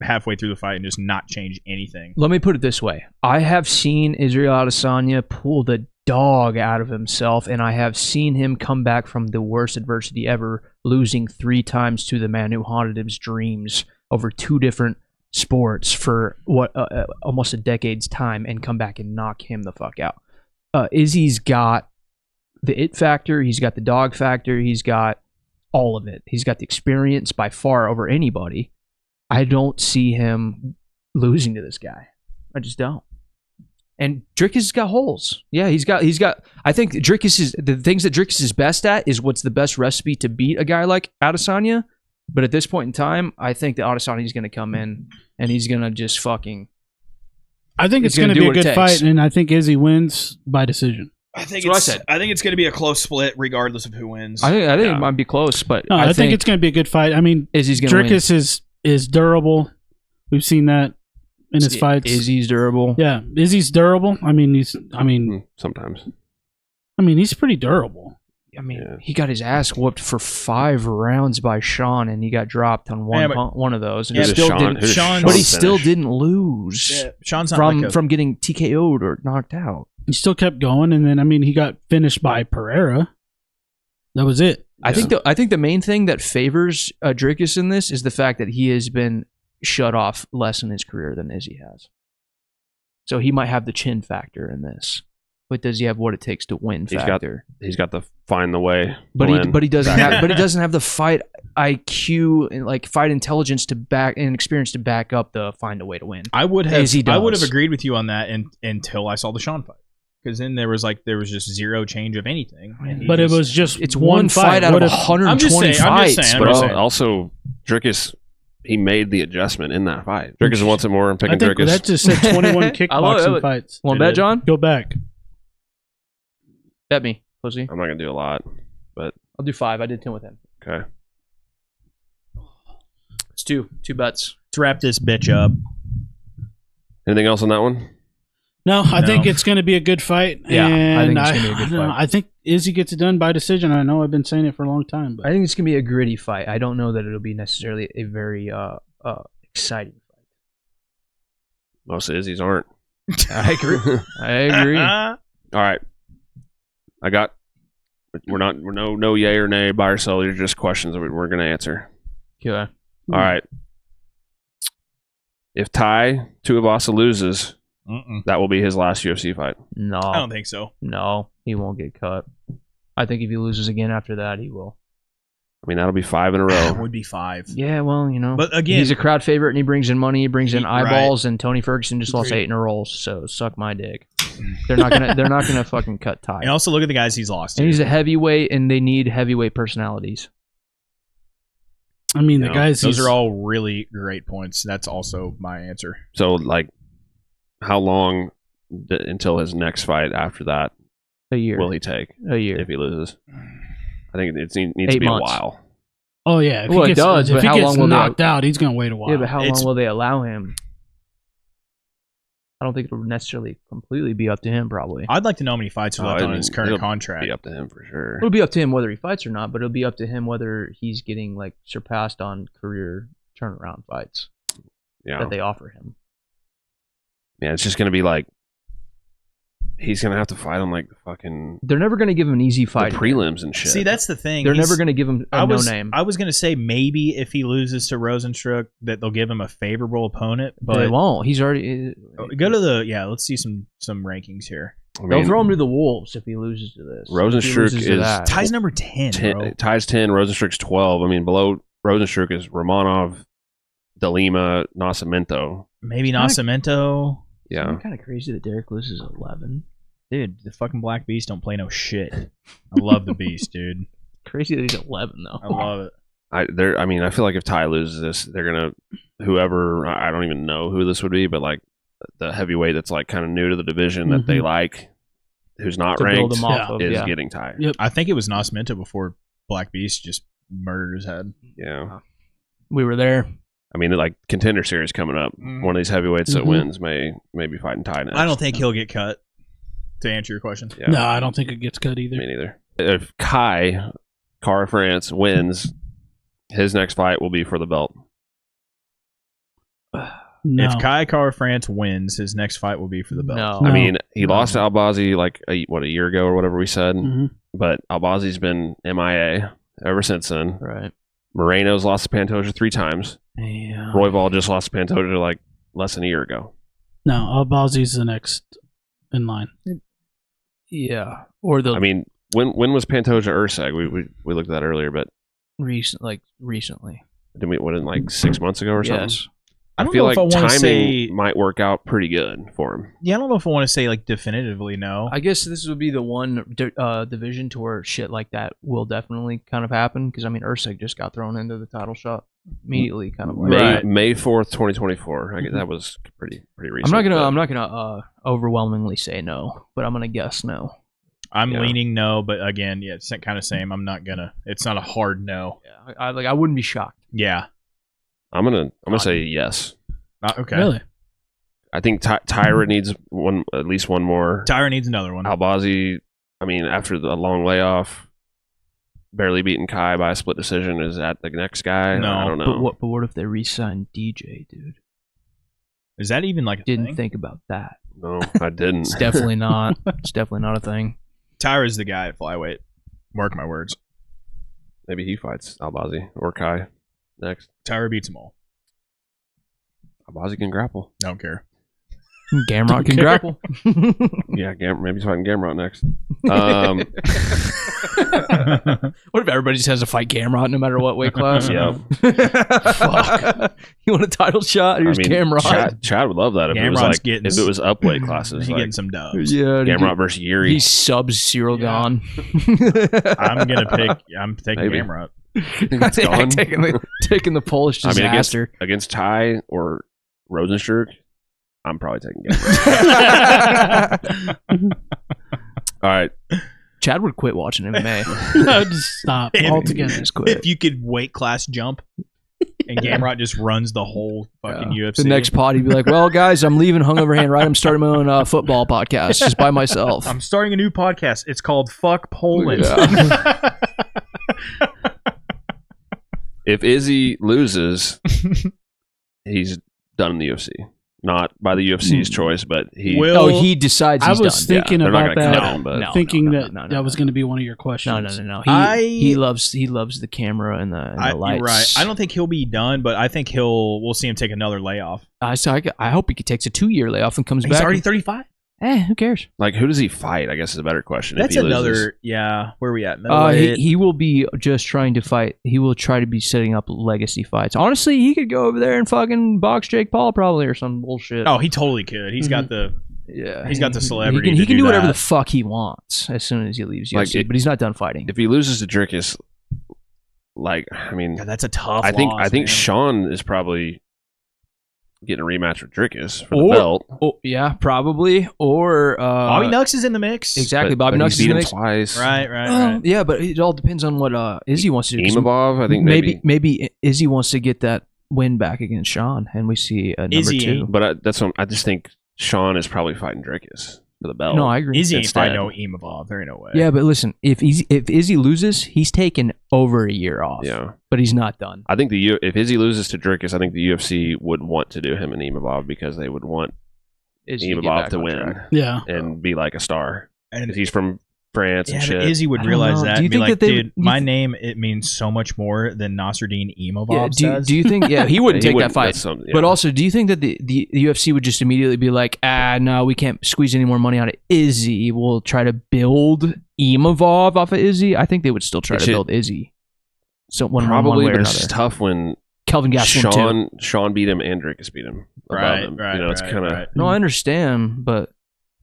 halfway through the fight and just not change anything. Let me put it this way. I have seen Israel Adesanya pull the dog out of himself, and I have seen him come back from the worst adversity ever, losing 3 times to the man who haunted his dreams over 2 different sports for almost a decade's time, and come back and knock him the fuck out. Izzy's got the it factor, he's got the dog factor, he's got all of it. He's got the experience by far over anybody. I don't see him losing to this guy. I just don't. And Dricus has got holes. Yeah, he's got. I think Dricus is the things that Dricus is best at is what's the best recipe to beat a guy like Adesanya. But at this point in time, I think that Adesanya is going to come in and he's going to just fucking. I think it's going to be a good fight, and I think Izzy wins by decision. I think it's going to be a close split, regardless of who wins. I think it might be close, but no, I think it's going to be a good fight. I mean, Dricus is durable. We've seen that in his fights. Izzy's durable. Yeah, Izzy's durable. Sometimes. He's pretty durable. He got his ass whooped for 5 rounds by Sean, and he got dropped on one of those. And he still didn't lose. Yeah, Sean's not from getting TKO'd or knocked out. He still kept going, and then he got finished by Pereira. That was it. I think the main thing that favors Dricus in this is the fact that he has been shut off less in his career than Izzy has. So he might have the chin factor in this. But does he have what it takes to win factor? He's got the find the way. But he doesn't have the fight IQ and like fight intelligence to back and experience to back up the find a way to win. I would have agreed with you on that until I saw the Sean fight. Because then there was just zero change of anything. But it was just it's one fight out of 120 fights. But also Dricus, he made the adjustment in that fight. Dricus wants it more. I'm picking Dricus. That just said 21 kickboxing fights. Want to bet, John? Go back. Bet me, Plessis. I'm not gonna do a lot, but I'll do 5. I did 10 with him. Okay. It's 2 bets. Let's wrap this bitch up. Anything else on that one? No, I think it's going to be a good fight. Yeah, and I think it's going to be a good fight. I think Izzy gets it done by decision. I know I've been saying it for a long time. But I think it's going to be a gritty fight. I don't know that it'll be necessarily a very exciting fight. Most of Izzy's aren't. I agree. All right. We're no yay or nay, buy or sell. These are just questions that we're going to answer. Okay. All right. If Tuivasa loses, that will be his last UFC fight. No. I don't think so. No, he won't get cut. I think if he loses again after that, he will. I mean, that'll be 5 in a row. It would be 5. Yeah, well, But again, he's a crowd favorite and he brings in money, he brings in eyeballs, and Tony Ferguson just lost 8 in a row, so suck my dick. They're not gonna fucking cut Ty. And also look at the guys he's lost. And he's a heavyweight, and they need heavyweight personalities. I mean, the guys. Those are all really great points. That's also my answer. So, like, how long until his next fight after that? A year. Will he take? A year If he loses. I think it needs to be months. a while. Oh, yeah. If he gets knocked out, he's going to wait a while. Yeah, but how long will they allow him? I don't think it'll necessarily completely be up to him, probably. I'd like to know how many fights are left on his current contract. It'll be up to him for sure. It'll be up to him whether he fights or not, but it'll be up to him whether he's getting like surpassed on career turnaround fights that they offer him. Yeah, it's just going to be like he's going to have to fight on like the fucking... They're never going to give him an easy fight. The prelims and shit. See, that's the thing. They're never going to give him a no-name. I was going to say maybe if he loses to Rozenstruik that they'll give him a favorable opponent, but they won't. He's already... Go to the... Yeah, let's see some rankings here. They'll throw him to the wolves if he loses to this. Rozenstruik is... Ty's number 10, bro. Ty's 10, Rozenstruik's 12. I mean, below Rozenstruik is Romanov, De Lima, Nascimento. Maybe Nascimento. Yeah. It's kind of crazy that Derek Lewis is 11. Dude, the fucking Black Beast don't play no shit. I love the Beast, dude. Crazy that he's 11, though. I love it. I feel like if Ty loses this, they're gonna whoever, I don't even know who this would be, but like the heavyweight that's like kind of new to the division that they like, who's not ranked, is getting Ty. Yep. I think it was Nascimento before Black Beast just murdered his head. Yeah, we were there. I mean, like contender series coming up. One of these heavyweights that wins may be fighting Ty next. I don't think he'll get cut. To answer your question, no, I don't think it gets cut either. Me neither. If Cara France wins, his next fight will be for the belt. No. If Cara France wins, his next fight will be for the belt. No. I mean, he lost to Albazi like a year ago or whatever we said, but Albazi's been MIA ever since then. Right. Moreno's lost to Pantoja 3 times. Yeah. Royval just lost to Pantoja like less than a year ago. No, Albazi's the next in line. Yeah, or the. I mean, when was Pantoja Erceg? We looked at that earlier, but recently. Didn't we? What, in like 6 months ago or something? Yes. I feel like timing might work out pretty good for him. Yeah, I don't know if I want to say like definitively no. I guess this would be the one division to where shit like that will definitely kind of happen because I mean Erceg just got thrown into the title shot immediately, kind of like May 4th, 2024. I guess that was pretty recent. I'm not gonna overwhelmingly say no, but I'm gonna guess no. I'm leaning no, but again, yeah, it's kind of same. I'm not gonna. It's not a hard no. Yeah, I wouldn't be shocked. Yeah. I'm gonna say yes. Okay. Really? I think Tyra needs at least one more. Tyra needs another one. Albazi, I mean, after the long layoff, barely beating Kai by a split decision, is that the next guy? No, I don't know. But what if they re-sign DJ, dude? Is that even like a Didn't thing? think about that. No, I didn't. It's definitely not. It's definitely not a thing. Tyra's the guy at flyweight. Mark my words. Maybe he fights Albazi or Kai next. Tyra beats them all. Albazi can grapple. Don't care. Gamrot can grapple. Yeah, maybe he's fighting Gamrot next. What if everybody just has to fight Gamrot no matter what weight class? Yeah. Fuck. You want a title shot? Here's Gamrot. Chad would love that if Gamrot's it was up weight classes. He's Like getting some dubs. Yeah, Gamrot versus Yuri. He subs Cyril Gone. I'm taking Maybe. Gamrot. It's gone. taking the Polish disaster. Against Ty or Rozenstruik, I'm probably taking Gamrot. All right. Chad would quit watching MMA. No, just stop altogether. Just quit. If you could weight class jump and Gamrot just runs the whole fucking UFC. The next pod, he'd be like, well, guys, I'm leaving Hungover Hand Right. I'm starting my own football podcast just by myself. I'm starting a new podcast. It's called Fuck Poland. Yeah. If Izzy loses, he's done in the UFC. Not by the UFC's choice, but he he decides I he's was done. thinking They're not about gonna that, cut him, but thinking no, that was going to be one of your questions. No. He loves the camera and the lights. You're right. I don't think he'll be done, but I think we'll see him take another layoff. I hope he takes a 2-year layoff and comes back. He's already 35. Who cares? like, who does he fight? I guess is a better question. That's if he loses. another. Yeah, where are we at? He will be just trying to fight. He will try to be setting up legacy fights. Honestly, he could go over there and fucking box Jake Paul probably or some bullshit. Oh, he totally could. He's got the. Yeah, he's got the celebrity. He can do whatever that. the fuck he wants as soon as he leaves UFC, but he's not done fighting. If he loses to Dricus, like, I mean, God, that's a tough. I think man. Sean is probably getting a rematch with Dricus for the belt. Oh, yeah, probably. Or Bobby Nux is in the mix. Exactly, Bobby But Nux he's is in beat the him mix. twice. Right. Yeah, but it all depends on what Izzy wants to do. Imavov, I think maybe Izzy wants to get that win back against Sean, and we see a number Izzy 2. But I just think Sean is probably fighting Dricus for the belt. No, I agree. Izzy ain't Instead. fighting no Imavov. There ain't no way. Yeah, but listen, if Izzy loses, he's taken over a year off. Yeah. But he's not done. I think if Izzy loses to Dricus, I think the UFC would want to do him and Imavov because they would want Imavov to win and be like a star. And he's from France and shit. Izzy would realize that. Do you And be think like, that dude, my name, it means so much more than Nasruddin Imavov does. Do you think? Yeah, he wouldn't take that fight. Yeah. But also, do you think that the UFC would just immediately be like, no, we can't squeeze any more money out of Izzy. We'll try to build Imavov off of Izzy. I think they would still try to build Izzy. So probably, one way or but another. it's tough when Kelvin Gastelum too. Sean beat him and Dricus beat him. Right. It's kind of No, I understand, but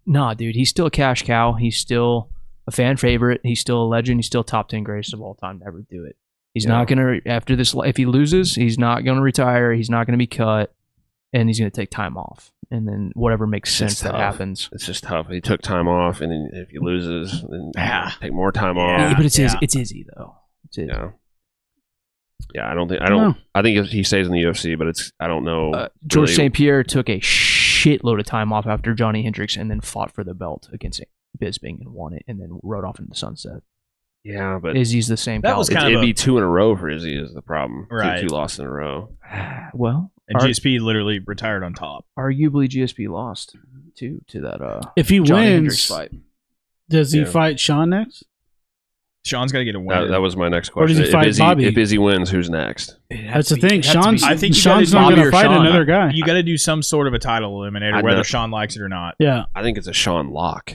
nah, dude, he's still a cash cow. He's still a fan favorite. He's still a legend. He's still top 10 greatest of all time to ever do it. He's not gonna after this. If he loses, he's not gonna retire. He's not gonna be cut, and he's gonna take time off. And then whatever makes sense that happens. It's just tough. He took time off, and then if he loses, then take more time off. Yeah, but it's Izzy though. It's Izzy. Yeah, I think he stays in the UFC, but I don't know. George St. Pierre took a shitload of time off after Johnny Hendricks and then fought for the belt against Bisping and won it and then rode off into the sunset. Yeah, but Izzy's the same. That was kind of it'd be 2 in a row for Izzy is the problem. Right. Two losses in a row. Well, and GSP literally retired on top. Arguably, GSP lost to that. If he Johnny wins, Hendricks fight. Does he fight Sean next? Sean's got to get a win. That was my next question. Or does he fight Bobby? If Izzy wins, who's next? That's the thing. Sean's Sean's not going to fight another guy. You got to do some sort of a title eliminator, whether Sean likes it or not. Yeah, I think it's a Sean lock.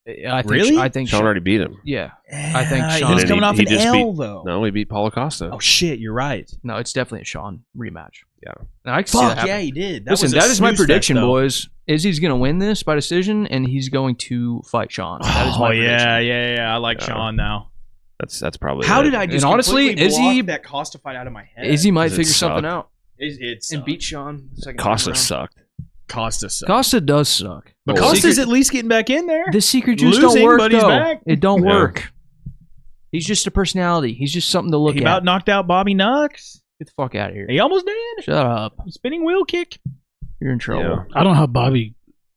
Really? I think Sean already beat him. Yeah, I think Sean. He's coming off an L, though. No, he beat Paulo Costa. Oh, shit, you're right. No, it's definitely a Sean rematch. Yeah. Now, I can see that happen. Yeah, he did. Listen, that is my prediction, boys. Izzy's going to win this by decision, and he's going to fight Sean. That is my prediction. Yeah. I like Sean now. That's probably How did I just and honestly, Izzy that Costa fight out of my head? Izzy might figure something out. And beat Sean. Costa sucked. Costa does suck. But Costa's at least getting back in there. The secret juice don't work, but he's though. back. It don't work. He's just a personality. He's just something to look at. He about knocked out Bobby Nux. Get the fuck out of here. He almost did. Shut up. Spinning wheel kick. You're in trouble. Yeah. I don't know how Bobby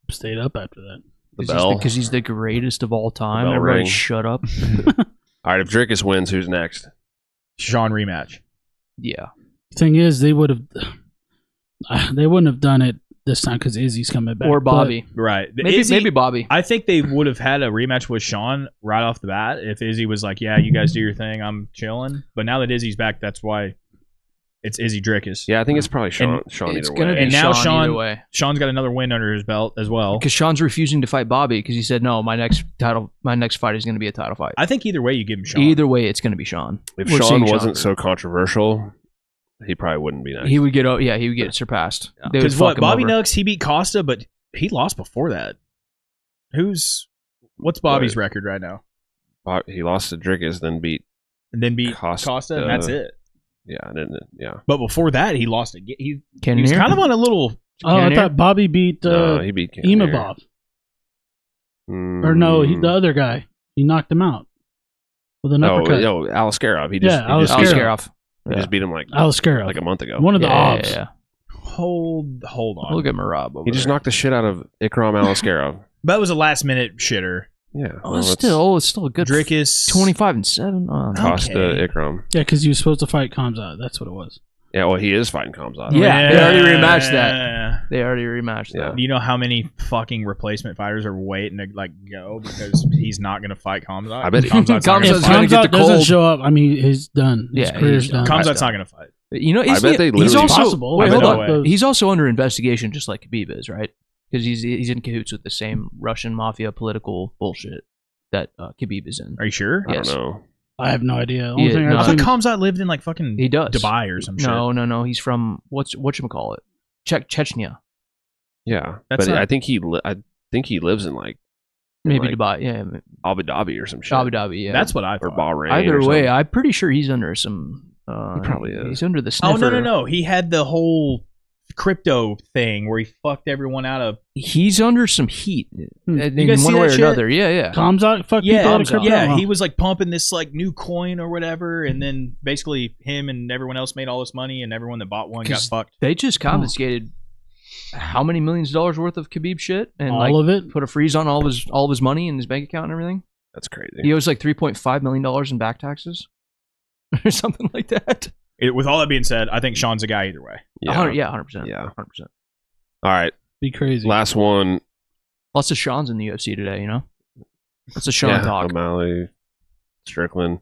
stayed up after that. Because he's the greatest of all time. Everybody shut up. All right, if Dricus wins, who's next? Sean rematch. Yeah. Thing is, they wouldn't have done it this time because Izzy's coming back. Or Bobby. Right. Maybe Bobby. I think they would have had a rematch with Sean right off the bat if Izzy was like, yeah, you guys do your thing, I'm chilling. But now that Izzy's back, that's why it's Izzy Dricus. Yeah, I think it's probably Sean it's either gonna way. be And now either way. Sean's got another win under his belt as well. Because Sean's refusing to fight Bobby because he said, no, my next fight is going to be a title fight. I think either way you give him Sean. Either way, it's going to be Sean. If Sean wasn't so controversial, he probably wouldn't be next. He would get surpassed. Because Bobby Nux, he beat Costa, but he lost before that. What's Bobby's record right now? He lost to Dricus, then beat Costa, and that's it. Yeah. But before that, he lost again. He was Cannonier? kind of on a little. Oh, I thought Bobby beat he beat Cannonier. Imavov. Or no, the other guy. He knocked him out with an uppercut. No, Alaskarov. He just beat him like a month ago. One of the odds. Yeah. Hold on. Look at Marab over He just there. knocked the shit out of Ikram Alaskarov. That was a last minute shitter. Yeah. It's still a good Dricus 25-7. Costa Okay. Ikram. Yeah, because he was supposed to fight Kamzat. That's what it was. Yeah, well, he is fighting Kamzat. Yeah, they already rematched that. They already rematched that. Do you know how many fucking replacement fighters are waiting to go because he's not going to fight Kamzat? I bet Kamzat's not If going to fight. Kamzat doesn't show up, I mean, he's done. His career's done. Kamzat's not going to fight. You know, I bet they he's literally also possible. wait, I hold bet on. no He's also under investigation, just like Khabib is, right? Because he's in cahoots with the same Russian mafia political bullshit that Khabib is in. Are you sure? Yes. I don't know. I have no idea. Yeah, Thing no. I I've thought seen- Kamzat lived in like fucking He does. Dubai or some shit. No. He's from whatchamacallit? Chechnya. Yeah, That's but not- I think he lives in like Maybe like Dubai. Yeah. Abu Dhabi or some shit. Abu Dhabi. Yeah. That's what I or thought. Bahrain. Either or way, something. I'm pretty sure he's under some. He probably is. He's under the Oh, sniffer. no. He had the whole crypto thing where he fucked everyone out of. He's under some heat Hmm. in You guys see one way that or shit? another. Yeah. Kamzat fuck people out of crypto? Yeah, he was like pumping this like new coin or whatever, and then basically him and everyone else made all this money, and everyone that bought one got 'Cause fucked. They just confiscated how many millions of dollars worth of Khabib shit and all of it. put a freeze on all of his money in his bank account and everything. That's crazy. He owes like $3.5 million in back taxes or something like that. With all that being said, I think Sean's a guy either way. Yeah. 100%. Yeah. 100%. All right. Be crazy. Last one. Lots of Sean's in the UFC today, you know? Lots of Sean talk. O'Malley, Strickland,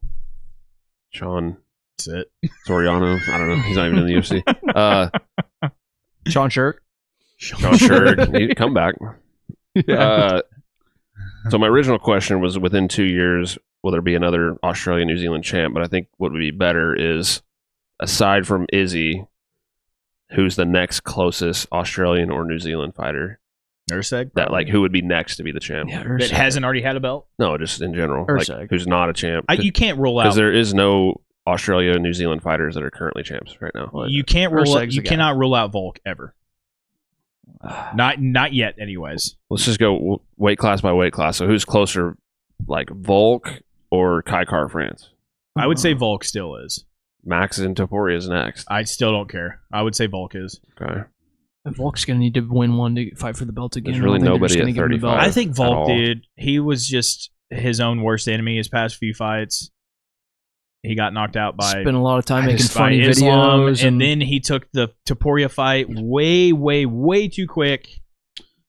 Sean That's it. Soriano. I don't know. He's not even in the UFC. Sean Shirk. Sean Shirk. He'd come back. So my original question was within 2 years, will there be another Australia New Zealand champ? But I think what would be better is, aside from Izzy, who's the next closest Australian or New Zealand fighter? Erceg? That like who would be next to be the champ? Yeah, That hasn't already had a belt? No, just in general. Erceg. Like, who's not a champ? You can't rule Because out. there is no Australia and New Zealand fighters that are currently champs right now. You can't rule. Erceg's You the guy. cannot rule out Volk ever. Not yet, anyways. Let's just go weight class by weight class. So who's closer, like Volk or Kai Kara France? I would say Volk still is. Max and Topuria is next. I still don't care. I would say Volk is. Okay. Volk's going to need to win one to fight for the belt again. There's really I don't think nobody they're at just gonna give him the 35. belt. I think at Volk, all. dude, he was just his own worst enemy his past few fights. He got knocked out by Spent a lot of time making by funny Islam, videos. and then he took the Topuria fight way too quick,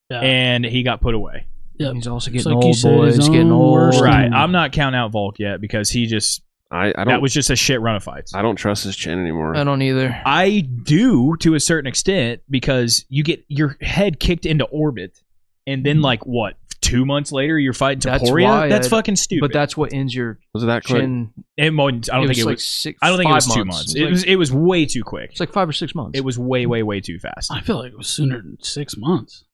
Yeah. and he got put away. Yep. he's also It's getting like you old, said, boys. his Getting own old. worst Right. enemy. I'm not counting out Volk yet because he just I that don't was just a shit run of fights. I don't trust his chin anymore. I don't either. I do to a certain extent because you get your head kicked into orbit, and then like what 2 months later you're fighting That's Topuria. why That's I- fucking stupid. But that's what ends your Was it that quick? chin. I don't think it like was. 6. I don't think it was 5 2 months. It was way too quick. It's like 5 or 6 months. It was way too fast. I feel like it was sooner than 6 months.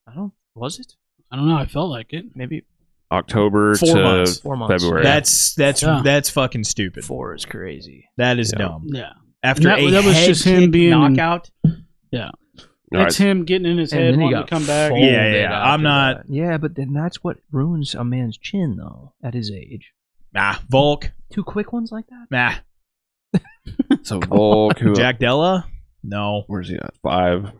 I don't. Was it? I don't know. I felt like it. Maybe October 4 to months. 4 months. February. That's fucking stupid. 4 is crazy. That is Yeah. dumb. Yeah. After And a that was head just him kick being- knockout. Yeah. All It's him getting in his And head, then he wanting got to come back. folded Yeah. after I'm not. that. Yeah, but then that's what ruins a man's chin, though, at his age. Nah, Volk. 2 quick ones like that? Nah, So Volk, who Jack Della. No. where's he at? 5.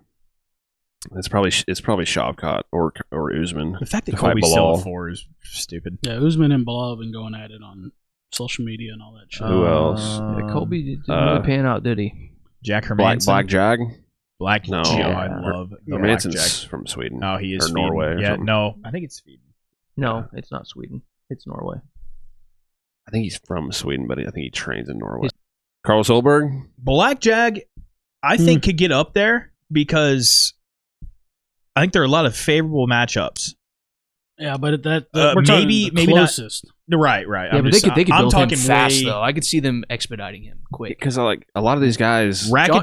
It's probably Shavkat or Usman. The fact that To fight Colby's still Bilal. at 4 is stupid. Yeah, Usman and Bilal have been going at it on social media and all that shit. Who else? Yeah, Colby didn't Uh, really pan out, did he? Jack Black Hermanson. Jag. Black No, I love the Manson's from Sweden. No, he is or Sweden. Norway. Or yeah, something. no, I think it's Sweden. No, it's not Sweden. It's Norway. I think he's from Sweden, but I think he trains in Norway. Carlos Solberg? Black Jag, I think could get up there because I think there are a lot of favorable matchups. Yeah, but we're maybe talking the closest. Right. Yeah, but they could build him fast though. I could see them expediting him quick. Because like a lot of these guys, get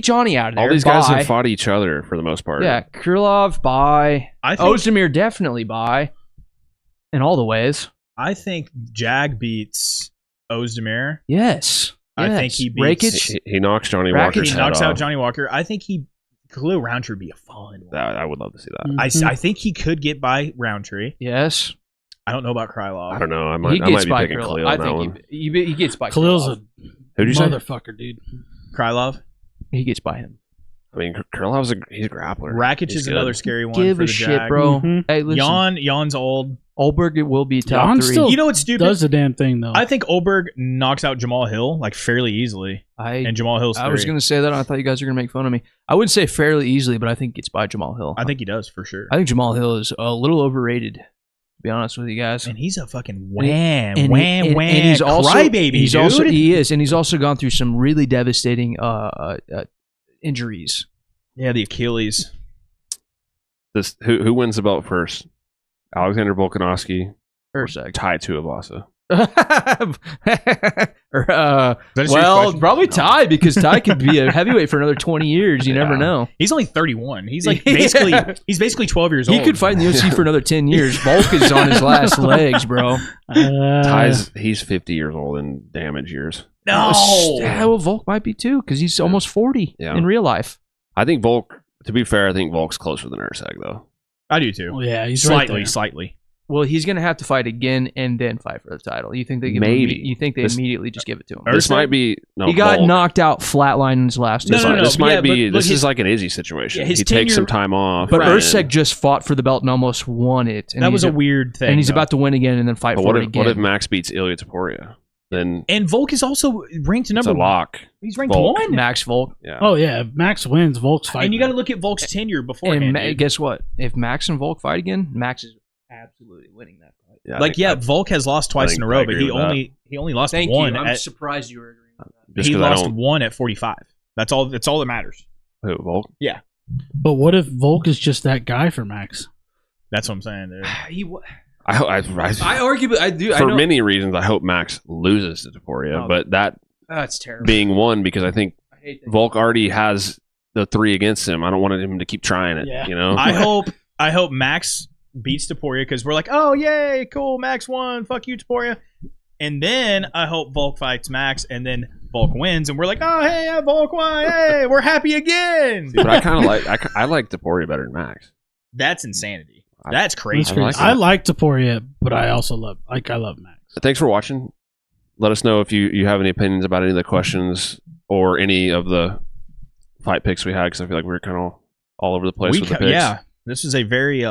Johnny out of there. All these guys have fought each other for the most part. Yeah, Krylov bye. Ozdemir definitely bye. In all the ways. I think Jag beats Ozdemir. Yes. I think he beats. He knocks Johnny Walker. He knocks out Johnny Walker. I think Khalil Roundtree would be a fun one. I would love to see that. I think he could get by Roundtree. Yes. I don't know about Krylov. I don't know. I might be picking Khalil on that one. He gets by Khalil's Krylov. Who'd you say? Motherfucker, dude. Krylov? He gets by him. I mean, Krylov's he's a grappler. Rakic is another scary one. Give for a the shit, Jag. bro. Hey, listen. Jan's old. Olberg will be top Jan 3. still You know what's stupid? does the damn thing though. I think Olberg knocks out Jamal Hill like fairly easily. And Jamal Hill's 3. I was going to say that. I thought you guys were going to make fun of me. I wouldn't say fairly easily, but I think it's by Jamal Hill. I think he does for sure. I think Jamal Hill is a little overrated, to be honest with you guys. And he's a fucking and he's also crybaby, he is, and he's also gone through some really devastating injuries. Yeah, the Achilles. Who wins the belt first? Alexander Volkanovski, Erceg. Tai Tuivasa. Probably Ty, because Ty could be a heavyweight for another 20 years. You never know. He's only 31. He's like basically 12 years old. He could fight in the UFC for another 10 years. Volk is on his last legs, bro. He's 50 years old in damage years. No. Well, Volk might be too, because he's almost 40 in real life. I think Volk, to be fair, I think Volk's closer than Erceg, though. I do too. Well, yeah, he's slightly. Well, he's going to have to fight again and then fight for the title. You think they immediately just give it to him? This might be he got knocked out flatline in his last two fights. This might be this is like an Izzy situation. He takes some time off. But Erceg just fought for the belt and almost won it. And that was a weird thing. And he's about to win again and then fight for it again. What if Max beats Ilya Topuria? Then Volk is also ranked number 1. It's a lock. He's ranked 1. Max Volk. Yeah. Oh yeah, if Max wins, Volk's fighting. And you got to look at Volk's tenure beforehand. And guess what? If Max and Volk fight again, Max is absolutely winning that fight. Yeah, Volk has lost twice in a row, but he only lost one. I'm surprised you were agreeing on that. He lost one at 45. That's all that matters. Who, Volk? Yeah. But what if Volk is just that guy for Max? That's what I'm saying, dude. I argue, but I do. For many reasons, I hope Max loses to Topuria, but that's terrible. Being one, because I think Volk already has the 3 against him. I don't want him to keep trying it. Yeah. You know. I hope Max beats Topuria because we're like, oh yay, cool, Max won. Fuck you, Topuria. And then I hope Volk fights Max, and then Volk wins, and we're like, oh hey, Volk won. Hey, we're happy again. But I kind of I like Topuria better than Max. That's insanity. That's crazy. I like Topuria, but I also love Max. Thanks for watching. Let us know if you have any opinions about any of the questions or any of the fight picks we had, because I feel like we were kind of all over the place with the picks. Yeah, this is a very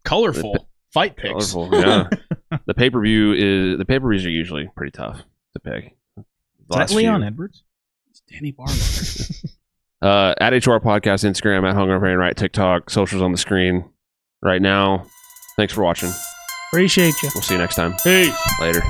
colorful fight picks. Colorful, yeah. The pay-per-views are usually pretty tough to pick. Is that Leon Edwards? It's Danny Barlow. At HR Podcast, Instagram, at Hunger Brain Right, TikTok, socials on the screen right now. Thanks for watching. Appreciate you. We'll see you next time. Peace. Later.